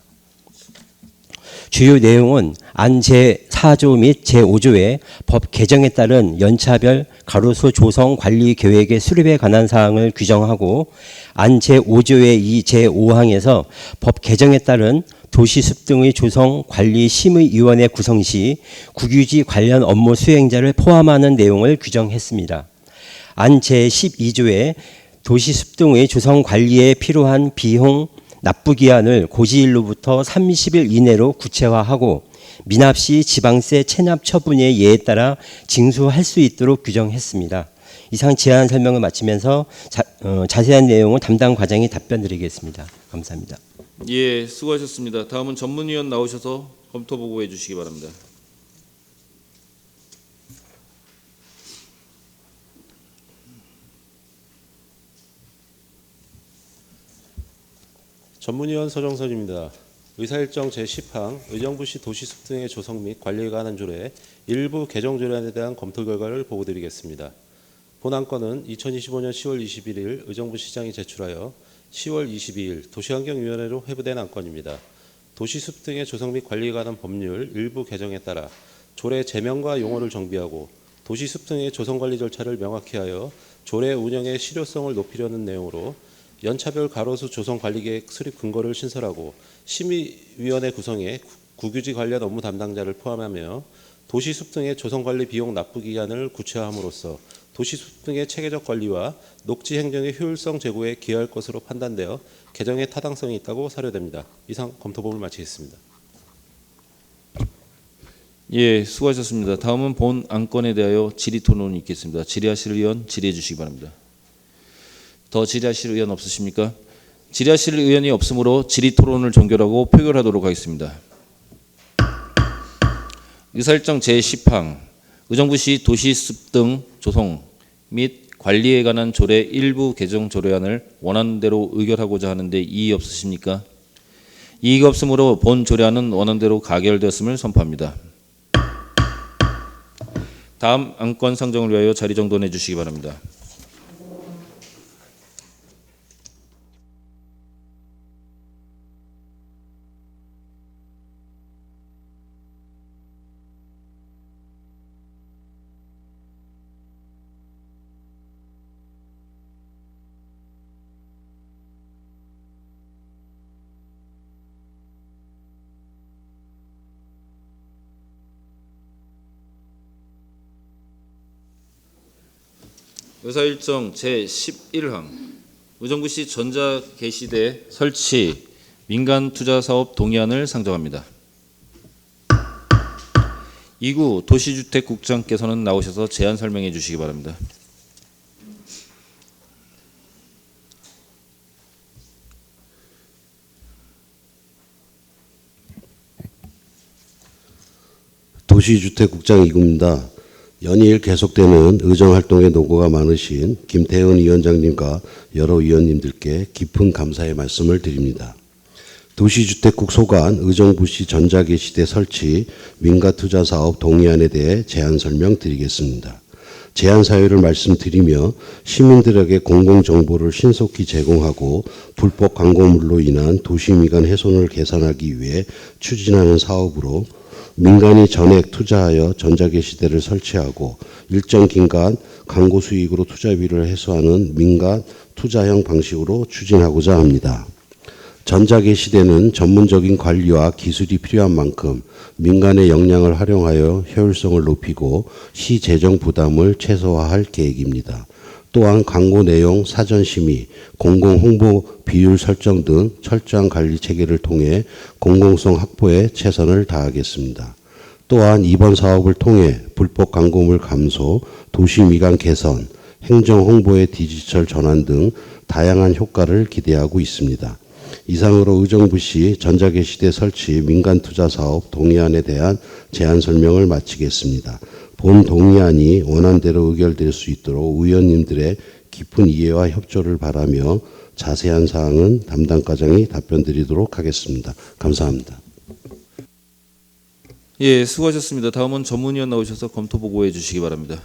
주요 내용은 안 제4조 및 제5조의 법 개정에 따른 연차별 가로수 조성 관리 계획의 수립에 관한 사항을 규정하고 안 제5조의 2 제5항에서 법 개정에 따른 도시숲 등의 조성 관리 심의위원회 구성 시 국유지 관련 업무 수행자를 포함하는 내용을 규정했습니다. 안 제12조의 도시숲 등의 조성 관리에 필요한 비용 납부 기한을 고지일로부터 30일 이내로 구체화하고 미납 시 지방세 체납 처분의 예에 따라 징수할 수 있도록 규정했습니다. 이상 제안 설명을 마치면서 자세한 내용은 담당 과장이 답변드리겠습니다. 감사합니다. 예, 수고하셨습니다. 다음은 전문위원 나오셔서 검토 보고해 주시기 바랍니다. 전문위원 서정선입니다. 의사일정 제10항 의정부시 도시숲 등의 조성 및 관리에 관한 조례 일부 개정 조례안에 대한 검토 결과를 보고드리겠습니다. 본 안건은 2025년 10월 21일 의정부시장이 제출하여 10월 22일 도시환경위원회로 회부된 안건입니다. 도시숲 등의 조성 및 관리에 관한 법률 일부 개정에 따라 조례 제명과 용어를 정비하고 도시숲 등의 조성관리 절차를 명확히 하여 조례 운영의 실효성을 높이려는 내용으로 연차별 가로수 조성관리계획 수립 근거를 신설하고 심의위원회 구성에 국유지 관련 업무 담당자를 포함하며 도시숲 등의 조성관리 비용 납부 기한을 구체화함으로써 도시숲 등의 체계적 관리와 녹지 행정의 효율성 제고에 기여할 것으로 판단되어 개정의 타당성이 있다고 사료됩니다. 이상 검토법을 마치겠습니다. 예, 수고하셨습니다. 다음은 본 안건에 대하여 질의 토론이 있겠습니다. 질의하실 의원 질의해 주시기 바랍니다. 더 질의하실 의원 없으십니까? 질의하실 의원이 없으므로 질의 토론을 종결하고 표결하도록 하겠습니다. 의사일정 제10항 의정부시 도시숲 등 조성 및 관리에 관한 조례 일부 개정 조례안을 원하는 대로 의결하고자 하는데 이의 없으십니까? 이의가 없으므로 본 조례안은 원하는 대로 가결되었음을 선포합니다. 다음 안건 상정을 위하여 자리 정돈해 주시기 바랍니다. 의사일정 제11항 의정부시 전자게시대 설치 민간투자사업 동의안을 상정합니다. 이구 도시주택국장께서는 나오셔서 제안 설명해 주시기 바랍니다. 도시주택국장 이구입니다. 연일 계속되는 의정활동에 노고가 많으신 김태현 위원장님과 여러 위원님들께 깊은 감사의 말씀을 드립니다. 도시주택국 소관 의정부시 전자게시대 설치 민가투자사업 동의안에 대해 제안 설명드리겠습니다. 제안 사유를 말씀드리며 시민들에게 공공정보를 신속히 제공하고 불법 광고물로 인한 도시미관 훼손을 개선하기 위해 추진하는 사업으로 민간이 전액 투자하여 전자게시대를 설치하고 일정 기간 광고 수익으로 투자비를 해소하는 민간 투자형 방식으로 추진하고자 합니다. 전자게시대는 전문적인 관리와 기술이 필요한 만큼 민간의 역량을 활용하여 효율성을 높이고 시 재정 부담을 최소화할 계획입니다. 또한 광고 내용 사전 심의, 공공 홍보 비율 설정 등 철저한 관리 체계를 통해 공공성 확보에 최선을 다하겠습니다. 또한 이번 사업을 통해 불법 광고물 감소, 도시 미관 개선, 행정 홍보의 디지털 전환 등 다양한 효과를 기대하고 있습니다. 이상으로 의정부시 전자게시대 설치 민간투자사업 동의안에 대한 제안 설명을 마치겠습니다. 본 동의안이 원안대로 의결될 수 있도록 의원님들의 깊은 이해와 협조를 바라며 자세한 사항은 담당 과장이 답변드리도록 하겠습니다. 감사합니다. 예, 수고하셨습니다. 다음은 전문위원 나오셔서 검토 보고해 주시기 바랍니다.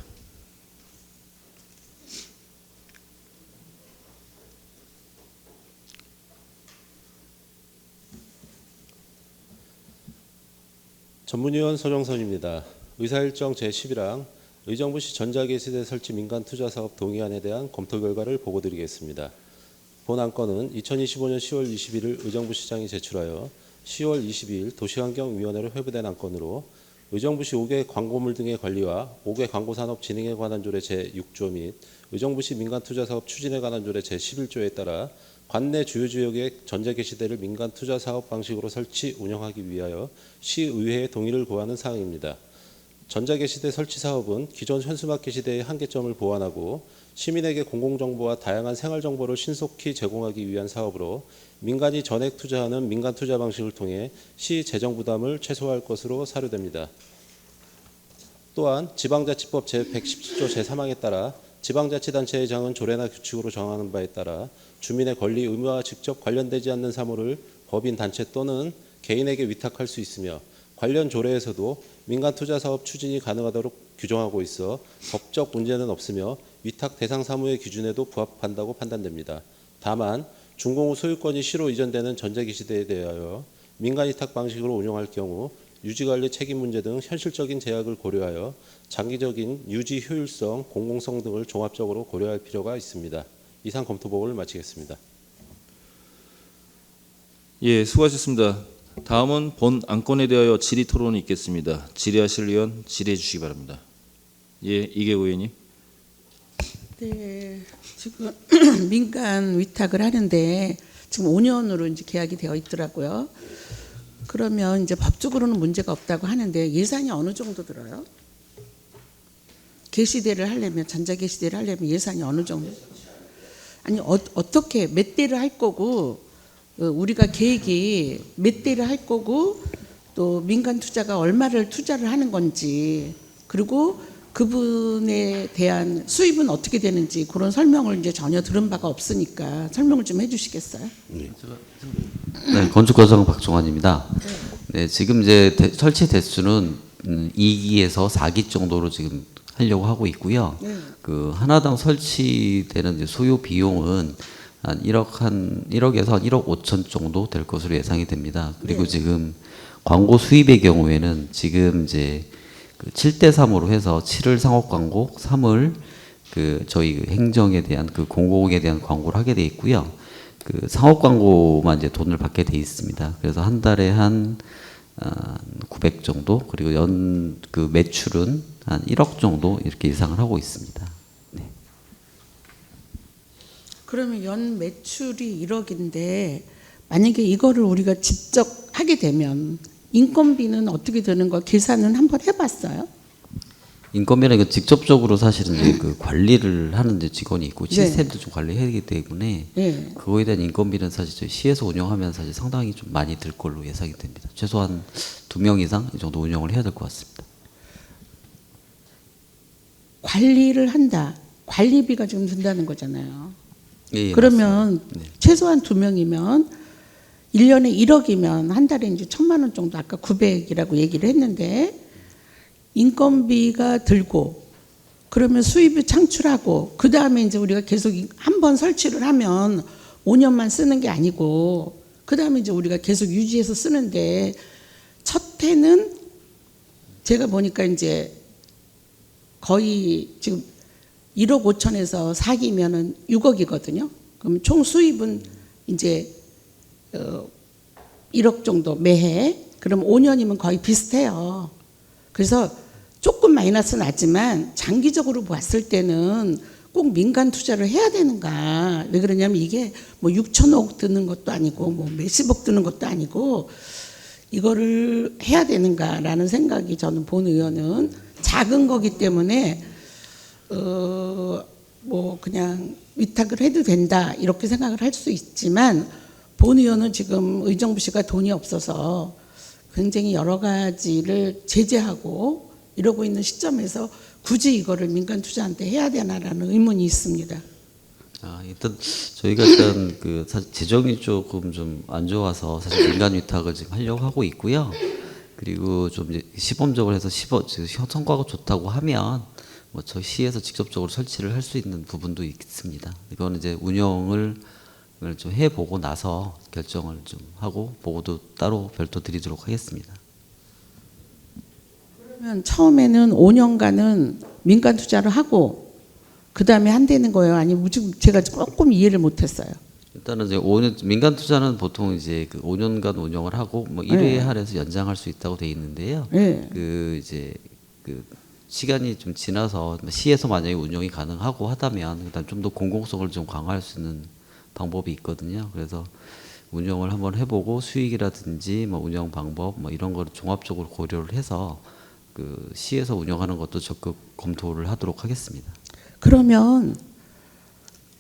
전문위원 서정선입니다. 의사일정 제11항 의정부시 전자게시대 설치 민간투자사업 동의안에 대한 검토 결과를 보고드리겠습니다. 본 안건은 2025년 10월 21일 의정부시장이 제출하여 10월 22일 도시환경위원회로 회부된 안건으로 의정부시 5개 광고물 등의 관리와 5개 광고산업 진행에 관한 조례 제6조 및 의정부시 민간투자사업 추진에 관한 조례 제11조에 따라 관내 주요 지역의 전자게시대를 민간투자사업 방식으로 설치 운영하기 위하여 시의회의 동의를 구하는 사항입니다. 전자게시대 설치 사업은 기존 현수막 게시대의 한계점을 보완하고 시민에게 공공정보와 다양한 생활정보를 신속히 제공하기 위한 사업으로 민간이 전액 투자하는 민간투자 방식을 통해 시 재정부담을 최소화할 것으로 사료됩니다. 또한 지방자치법 제117조 제3항에 따라 지방자치단체의 장은 조례나 규칙으로 정하는 바에 따라 주민의 권리 의무와 직접 관련되지 않는 사무를 법인 단체 또는 개인에게 위탁할 수 있으며 관련 조례에서도 민간투자사업 추진이 가능하도록 규정하고 있어 법적 문제는 없으며 위탁 대상 사무의 기준에도 부합한다고 판단됩니다. 다만 준공 후 소유권이 시로 이전되는 전자게시대에 대하여 민간 위탁 방식으로 운영할 경우 유지관리 책임 문제 등 현실적인 제약을 고려하여 장기적인 유지 효율성, 공공성 등을 종합적으로 고려할 필요가 있습니다. 이상 검토 보고를 마치겠습니다. 예, 수고하셨습니다. 다음은 본 안건에 대하여 질의 토론이 있겠습니다. 질의하실 의원 질의해 주시기 바랍니다. 예, 이계호 의원님. 네, 지금 민간 위탁을 하는데 지금 5년으로 이제 계약이 되어 있더라고요. 그러면 이제 법적으로는 문제가 없다고 하는데 예산이 어느 정도 들어요? 게시대를 하려면, 전자게시대를 하려면 예산이 어느 정도? 아니 어떻게 몇 대를 할 거고, 우리가 계획이 몇 대를 할 거고, 또 민간 투자가 얼마를 투자를 하는 건지, 그리고 그분에 대한 수입은 어떻게 되는지 그런 설명을 이제 전혀 들은 바가 없으니까 설명을 좀 해주시겠어요? 네, 건축과장 박종환입니다. 네, 지금 이제 설치 대수는 2기에서 4기 정도로 지금 하려고 하고 있고요. 그 하나당 설치되는 이제 소요 비용은 한 1억에서 한 1억 5천 정도 될 것으로 예상이 됩니다. 그리고 지금 광고 수입의 경우에는 지금 이제 그 7대3으로 해서 7을 상업 광고, 3을 그 저희 행정에 대한 그 공공에 대한 광고를 하게 돼 있고요. 그 상업 광고만 이제 돈을 받게 돼 있습니다. 그래서 한 달에 한 900 정도, 그리고 연 그 매출은 한 1억 정도 이렇게 예상을 하고 있습니다. 네. 그러면 연 매출이 1억인데 만약에 이거를 우리가 직접 하게 되면 인건비는 어떻게 되는 거 계산은 한번 해봤어요? 인건비는 이거 직접적으로 사실은 이제 그 관리를 하는 이제 직원이 있고 시스템도 좀 관리해야 되기 때문에 그거에 대한 인건비는 사실 저희 시에서 운영하면 사실 상당히 좀 많이 들 걸로 예상이 됩니다. 최소한 2명 이상 이 정도 운영을 해야 될 것 같습니다. 관리를 한다. 관리비가 지금 든다는 거잖아요. 예, 그러면 네. 최소한 2명이면 1년에 1억이면 한 달에 이제 1,000만 원 정도, 아까 900이라고 얘기를 했는데 인건비가 들고 그러면 수입을 창출하고 그 다음에 이제 우리가 계속 한 번 설치를 하면 5년만 쓰는 게 아니고 그 다음에 이제 우리가 계속 유지해서 쓰는데 첫 해는 제가 보니까 이제 거의 지금 1억 5천에서 4기면은 6억이거든요. 그럼 총 수입은 이제 1억 정도 매해. 그럼 5년이면 거의 비슷해요. 그래서 조금 마이너스 나지만 장기적으로 봤을 때는 꼭 민간 투자를 해야 되는가. 왜 그러냐면 이게 뭐 6천억 드는 것도 아니고 뭐 몇십억 드는 것도 아니고 이거를 해야 되는가라는 생각이 저는 본 의원은 작은 거기 때문에 뭐 그냥 위탁을 해도 된다 이렇게 생각을 할 수 있지만 본 의원은 지금 의정부시가 돈이 없어서 굉장히 여러 가지를 제재하고 이러고 있는 시점에서 굳이 이거를 민간 투자한테 해야 되나라는 의문이 있습니다. 일단 저희가 일단 그 사실 재정이 조금 좀 안 좋아서 사실 민간 위탁을 지금 하려고 하고 있고요. 그리고 좀 이제 시범적으로 해서 성과가 좋다고 하면 뭐 저희 시에서 직접적으로 설치를 할 수 있는 부분도 있습니다. 이거는 이제 운영을 좀 해보고 나서 결정을 좀 하고 보고도 따로 별도 드리도록 하겠습니다. 처음에는 5년간은 민간 투자를 하고 그 다음에 한다는 거예요? 아니면 지금 제가 조금 이해를 못했어요. 일단은 이제 5년 민간 투자는 보통 이제 그 5년간 운영을 하고 뭐 1회에 한해서 연장할 수 있다고 돼 있는데요. 네. 그 이제 그 시간이 좀 지나서 시에서 만약에 운영이 가능하고 하다면 일단 좀 더 공공성을 좀 강화할 수 있는 방법이 있거든요. 그래서 운영을 한번 해보고 수익이라든지 뭐 운영 방법 뭐 이런 거를 종합적으로 고려를 해서 그 시에서 운영하는 것도 적극 검토를 하도록 하겠습니다. 그러면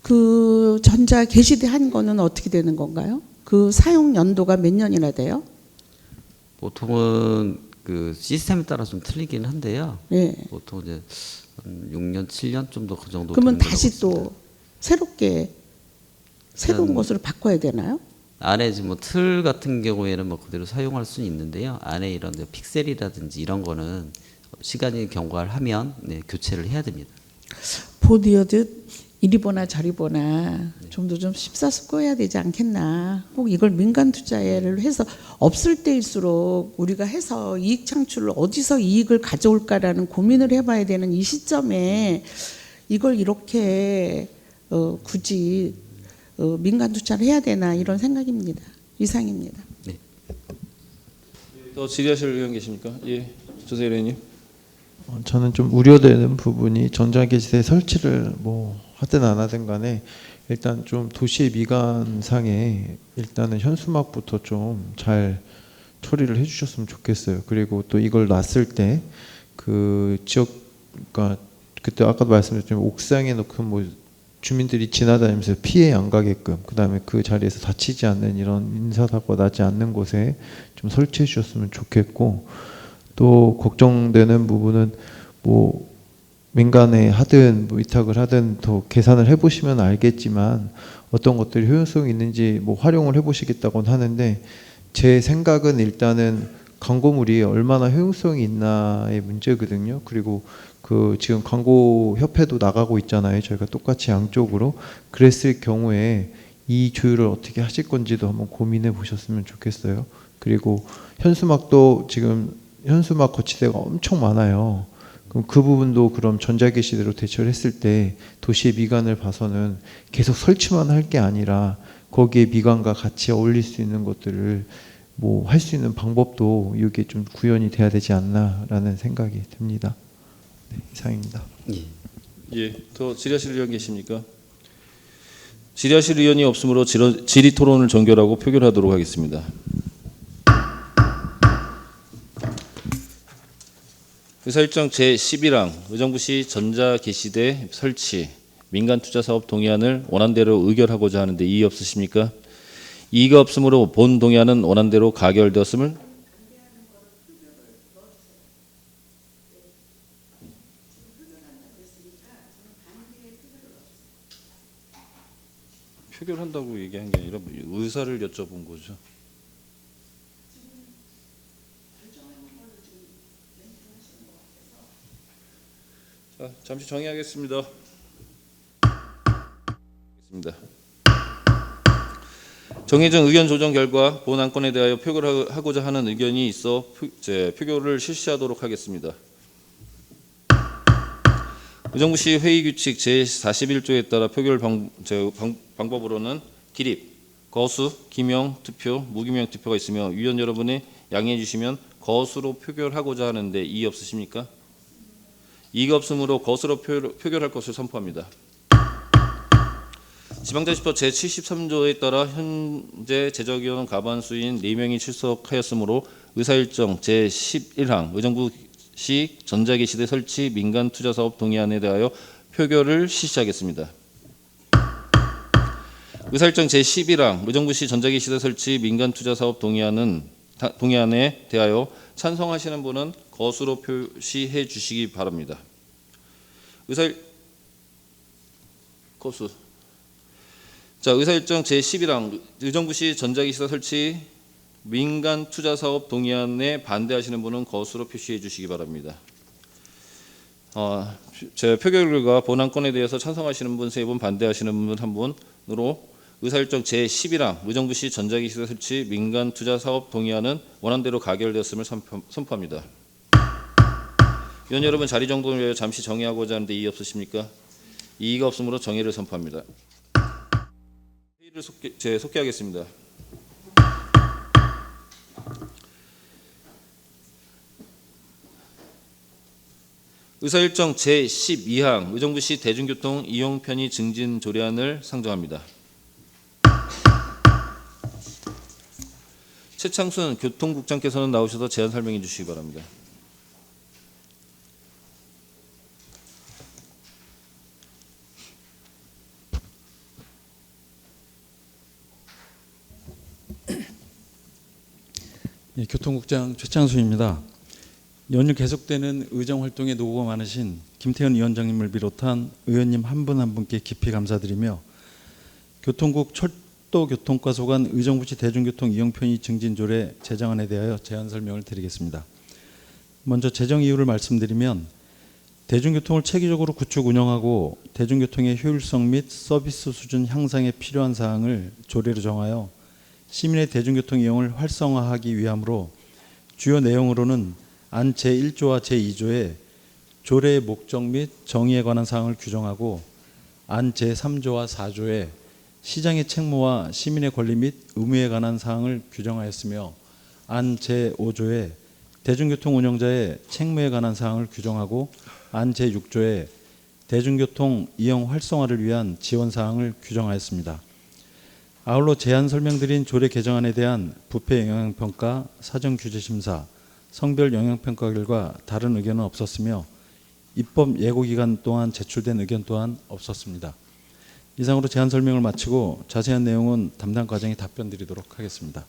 그 전자 게시대 한 거는 어떻게 되는 건가요? 그 사용 연도가 몇 년이나 돼요? 보통은 그 시스템에 따라 좀 틀리긴 한데요. 네. 보통 이제 한 6년, 7년 좀 더 그 정도. 그러면 다시 또 새롭게 새로운 것으로 바꿔야 되나요? 안에 지금 뭐 틀 같은 경우에는 뭐 그대로 사용할 수는 있는데요. 안에 이런 픽셀이라든지 이런 거는 시간이 경과를 하면 네, 교체를 해야 됩니다. 보디어듯 이리 보나 저리 보나 좀 더 좀 심사숙고해야 되지 않겠나. 꼭 이걸 민간 투자를 해서 없을 때일수록 우리가 해서 이익 창출을 어디서 이익을 가져올까라는 고민을 해봐야 되는 이 시점에 이걸 이렇게 굳이 민간 투자를 해야 되나 이런 생각입니다. 이상입니다. 네. 또 질의하실 의원 계십니까? 예, 조세일 의원님. 저는 좀 우려되는 부분이 전자게시대 설치를 뭐 하든 안 하든 간에 일단 좀 도시의 미관상에 일단은 현수막부터 좀 잘 처리를 해주셨으면 좋겠어요. 그리고 또 이걸 놨을 때 그 지역, 그러니까 그때 아까도 말씀드렸지만 옥상에 놓고 뭐 주민들이 지나다니면서 피해 안 가게끔, 그다음에 그 자리에서 다치지 않는 이런 인사사고가 나지 않는 곳에 좀 설치해 주셨으면 좋겠고, 또 걱정되는 부분은 뭐 민간에 하든 뭐 위탁을 하든 더 계산을 해보시면 알겠지만 어떤 것들이 효용성이 있는지 뭐 활용을 해보시겠다고는 하는데, 제 생각은 일단은 광고물이 얼마나 효용성이 있나의 문제거든요. 그리고 그 지금 광고 협회도 나가고 있잖아요. 저희가 똑같이 양쪽으로. 그랬을 경우에 이 조율을 어떻게 하실 건지도 한번 고민해 보셨으면 좋겠어요. 그리고 현수막도 지금 현수막 거치대가 엄청 많아요. 그럼 그 부분도 그럼 전자게시대로 대처를 했을 때 도시의 미관을 봐서는 계속 설치만 할 게 아니라 거기에 미관과 같이 어울릴 수 있는 것들을 뭐 할 수 있는 방법도 이게 좀 구현이 돼야 되지 않나라는 생각이 듭니다. 네, 이상입니다. 예, 더 질의하실 의원 계십니까? 질의하실 의원이 없으므로 질의 토론을 종결하고 표결하도록 하겠습니다. 의사일정 제11항 의정부시 전자게시대 설치 민간 투자 사업 동의안을 원안대로 의결하고자 하는데 이의 없으십니까? 이의가 없으므로 본 동의안은 원안대로 가결되었음을 표결한다고 얘기한 게 아니라 의사를 여쭤본 거죠. 자, 잠시 정의하겠습니다. 정의정 의견 조정 결과 본 안건에 대하여 표결하고자 하는 의견이 있어 표결을 실시하도록 하겠습니다. 의정부시 회의규칙 제41조에 따라 표결 방법으로는 기립, 거수, 기명 투표, 무기명 투표가 있으며 위원 여러분이 양해해 주시면 거수로 표결하고자 하는데 이의 없으십니까? 이의가 없으므로 거수로 표결할 것을 선포합니다. 지방자치법 제73조에 따라 현재 제적위원 과반수인 4명이 출석하였으므로 의사일정 제11항 의정부시 전자게시대 설치 민간 투자사업 동의안에 대하여 표결을 실시하겠습니다. 의사일정 제11항 의정부시 전자게시대 설치 민간 투자사업 동의안에 대하여 찬성하시는 분은 거수로 표시해 주시기 바랍니다. 거수. 자, 의사일정 제11항 의정부시 전자기시대 설치 민간 투자사업 동의안에 반대하시는 분은 거수로 표시해 주시기 바랍니다. 제 표결 결과 본안건에 대해서 찬성하시는 분 3분, 반대하시는 분 1분으로 의사일정 제11항 의정부시 전자기시대 설치 민간 투자사업 동의안은 원안대로 가결되었음을 선포합니다. 위원 여러분 자리 정돈을 위하여 잠시 정의하고자 하는데 이의 없으십니까? 이의가 없으므로 정의를 선포합니다. 회의를 속개하겠습니다. 의사일정 제12항 의정부시 대중교통 이용 편의 증진 조례안을 상정합니다. 최창순 교통국장께서는 나오셔서 제안 설명해 주시기 바랍니다. 예, 교통국장 최창순입니다. 연일 계속되는 의정 활동에 노고가 많으신 김태현 위원장님을 비롯한 의원님 한 분 한 분께 깊이 감사드리며 교통국 철도교통과 소관 의정부시 대중교통 이용 편의 증진 조례 제정안에 대하여 제안 설명을 드리겠습니다. 먼저 제정 이유를 말씀드리면 대중교통을 체계적으로 구축 운영하고 대중교통의 효율성 및 서비스 수준 향상에 필요한 사항을 조례로 정하여 시민의 대중교통 이용을 활성화하기 위함으로 주요 내용으로는 안 제1조와 제2조에 조례의 목적 및 정의에 관한 사항을 규정하고 안 제3조와 4조에 시장의 책무와 시민의 권리 및 의무에 관한 사항을 규정하였으며 안 제5조에 대중교통 운영자의 책무에 관한 사항을 규정하고 안 제6조에 대중교통 이용 활성화를 위한 지원 사항을 규정하였습니다. 아울러 제안 설명드린 조례 개정안에 대한 부패 영향평가, 사전규제심사, 성별 영향평가 결과 다른 의견은 없었으며 입법 예고기간 동안 제출된 의견 또한 없었습니다. 이상으로 제안 설명을 마치고 자세한 내용은 담당 과장이 답변 드리도록 하겠습니다.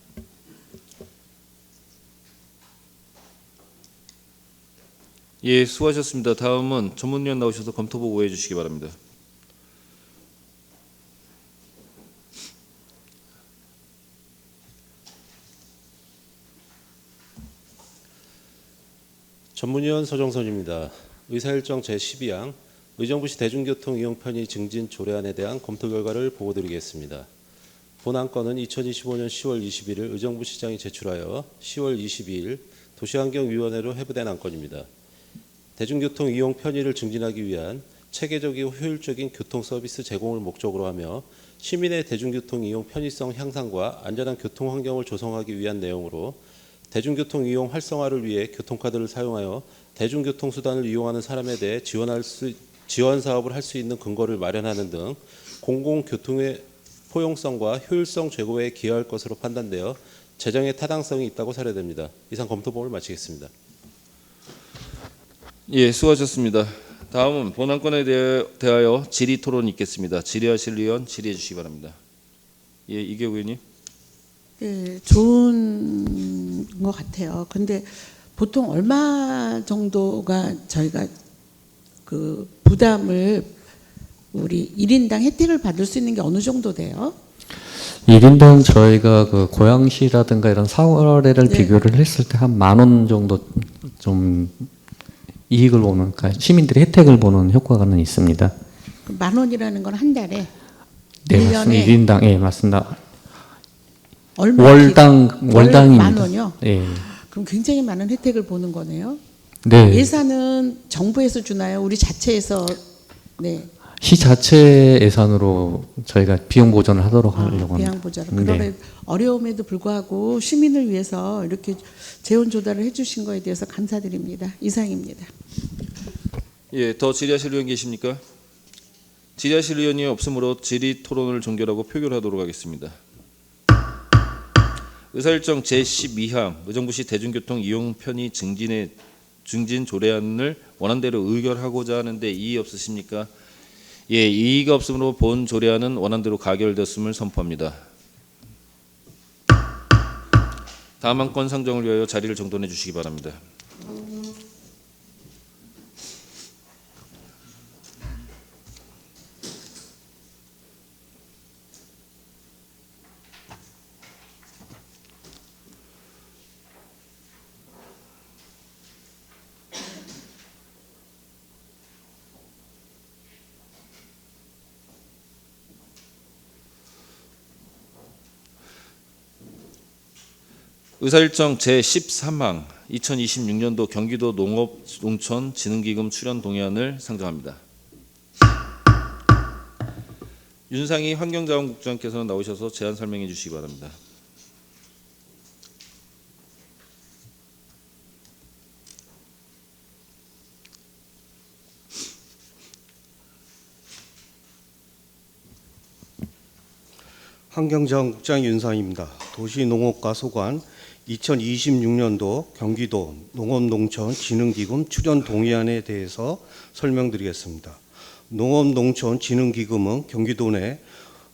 예, 수고하셨습니다. 다음은 전문위원 나오셔서 검토 보고해 주시기 바랍니다. 전문위원 서정선입니다. 의사일정 제12항 의정부시 대중교통 이용 편의 증진 조례안에 대한 검토 결과를 보고드리겠습니다. 본 안건은 2025년 10월 21일 의정부시장이 제출하여 10월 22일 도시환경위원회로 회부된 안건입니다. 대중교통 이용 편의를 증진하기 위한 체계적이고 효율적인 교통 서비스 제공을 목적으로 하며 시민의 대중교통 이용 편의성 향상과 안전한 교통 환경을 조성하기 위한 내용으로 대중교통 이용 활성화를 위해 교통카드를 사용하여 대중교통 수단을 이용하는 사람에 대해 지원 사업을 할 수 있는 근거를 마련하는 등 공공교통의 포용성과 효율성 제고에 기여할 것으로 판단되어 재정의 타당성이 있다고 사례됩니다. 이상 검토 보고를 마치겠습니다. 예, 수고하셨습니다. 다음은 본 안건에 대하여 질의 토론이 있겠습니다. 질의하실 의원 질의해 주시기 바랍니다. 예, 이계우 의원님. 네, 좋은 것 같아요. 근데 보통 얼마 정도가 저희가 그 부담을 우리 1인당 혜택을 받을 수 있는 게 어느 정도 돼요? 1인당 저희가 그 고양시라든가 이런 사거래를 네. 비교를 했을 때 한 10,000원 정도 좀 이익을 보는, 그러니까 시민들이 혜택을 보는 효과는 있습니다. 10,000원이라는 건 한 달에? 네, 1년에 맞습니다. 1인당, 예, 맞습니다. 얼마 월당입니다. 10,000원이요? 예. 그럼 굉장히 많은 혜택을 보는 거네요. 네. 예산은 정부에서 주나요? 우리 자체에서? 네. 시 자체 예산으로 저희가 비용 보전을 하도록 하려고 합니다. 비용 보전을. 그런 어려움에도 불구하고 시민을 위해서 이렇게 재원 조달을 해주신 거에 대해서 감사드립니다. 이상입니다. 예, 더 질의하실 의원 계십니까? 질의하실 의원이 없으므로 질의 토론을 종결하고 표결하도록 하겠습니다. 의사일정 제12항 의정부시 대중교통 이용 편의 증진 조례안을 원안대로 의결하고자 하는데 이의 없으십니까? 예, 이의가 없으므로 본 조례안은 원안대로 가결되었음을 선포합니다. 다음 안건 상정을 위하여 자리를 정돈해 주시기 바랍니다. 의사일정 제13항 2026년도 경기도 농업농촌진흥기금 출연 동의안을 상정합니다. 윤상희 환경자원국장께서는 나오셔서 제안 설명해 주시기 바랍니다. 환경자원국장 윤상입니다. 도시농업과 소관 2026년도 경기도 농업농촌진흥기금 출연 동의안에 대해서 설명드리겠습니다. 농업농촌진흥기금은 경기도 내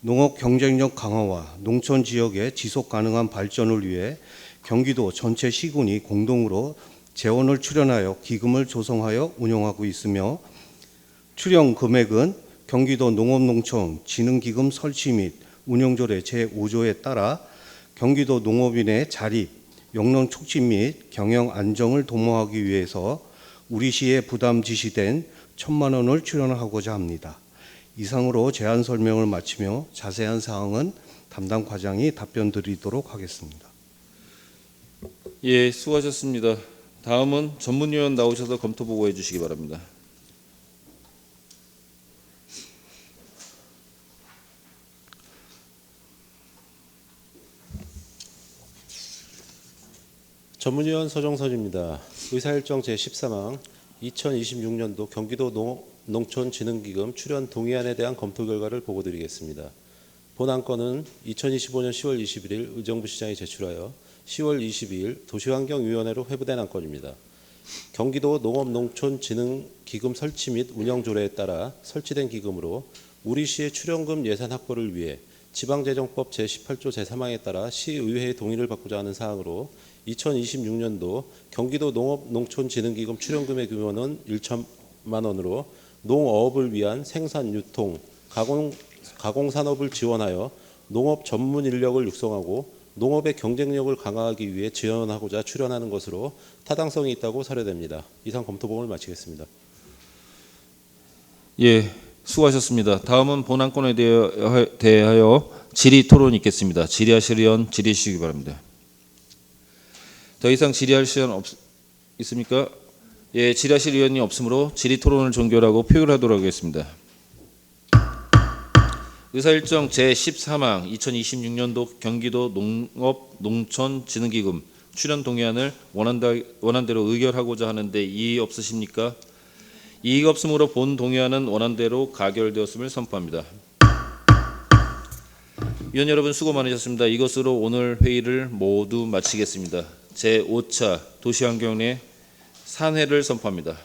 농업 경쟁력 강화와 농촌 지역의 지속 가능한 발전을 위해 경기도 전체 시군이 공동으로 재원을 출연하여 기금을 조성하여 운영하고 있으며, 출연 금액은 경기도 농업농촌진흥기금 설치 및 운영조례 제5조에 따라 경기도 농업인의 자립, 영농 촉진 및 경영 안정을 도모하기 위해서 우리 시에 부담 지시된 1,000만 원을 출연하고자 합니다. 이상으로 제안 설명을 마치며 자세한 사항은 담당 과장이 답변 드리도록 하겠습니다. 예, 수고하셨습니다. 다음은 전문위원 나오셔서 검토 보고해 주시기 바랍니다. 전문위원 서정선입니다. 의사일정 제13항 2026년도 경기도 농촌진흥기금 출연 동의안에 대한 검토 결과를 보고드리겠습니다. 본 안건은 2025년 10월 21일 의정부 시장이 제출하여 10월 22일 도시환경위원회로 회부된 안건입니다. 경기도 농업농촌진흥기금 설치 및 운영조례에 따라 설치된 기금으로 우리시의 출연금 예산 확보를 위해 지방재정법 제18조 제3항에 따라 시의회의 동의를 받고자 하는 사항으로 2026년도 경기도 농업농촌진흥기금 출연금의 규모는 1,000만 원으로 농어업을 위한 생산, 유통, 가공산업을 지원하여 농업 전문 인력을 육성하고 농업의 경쟁력을 강화하기 위해 지원하고자 출연하는 것으로 타당성이 있다고 사료됩니다. 이상 검토 보고를 마치겠습니다. 예, 수고하셨습니다. 다음은 본 안건에 대하여 질의 토론이 있겠습니다. 질의하실 의원 질의해 주시기 바랍니다. 더 이상 질의할 시간 있습니까? 예, 질의하실 의원이 없으므로 질의 토론을 종결하고 표결하도록 하겠습니다. 의사일정 제13항 2026년도 경기도 농업농촌진흥기금 출연 동의안을 원안대로 의결하고자 하는데 이의 없으십니까? 이의가 없으므로 본 동의안은 원안대로 가결되었음을 선포합니다. 위원 여러분 수고 많으셨습니다. 이것으로 오늘 회의를 모두 마치겠습니다. 제5차 도시환경의 산회를 선포합니다.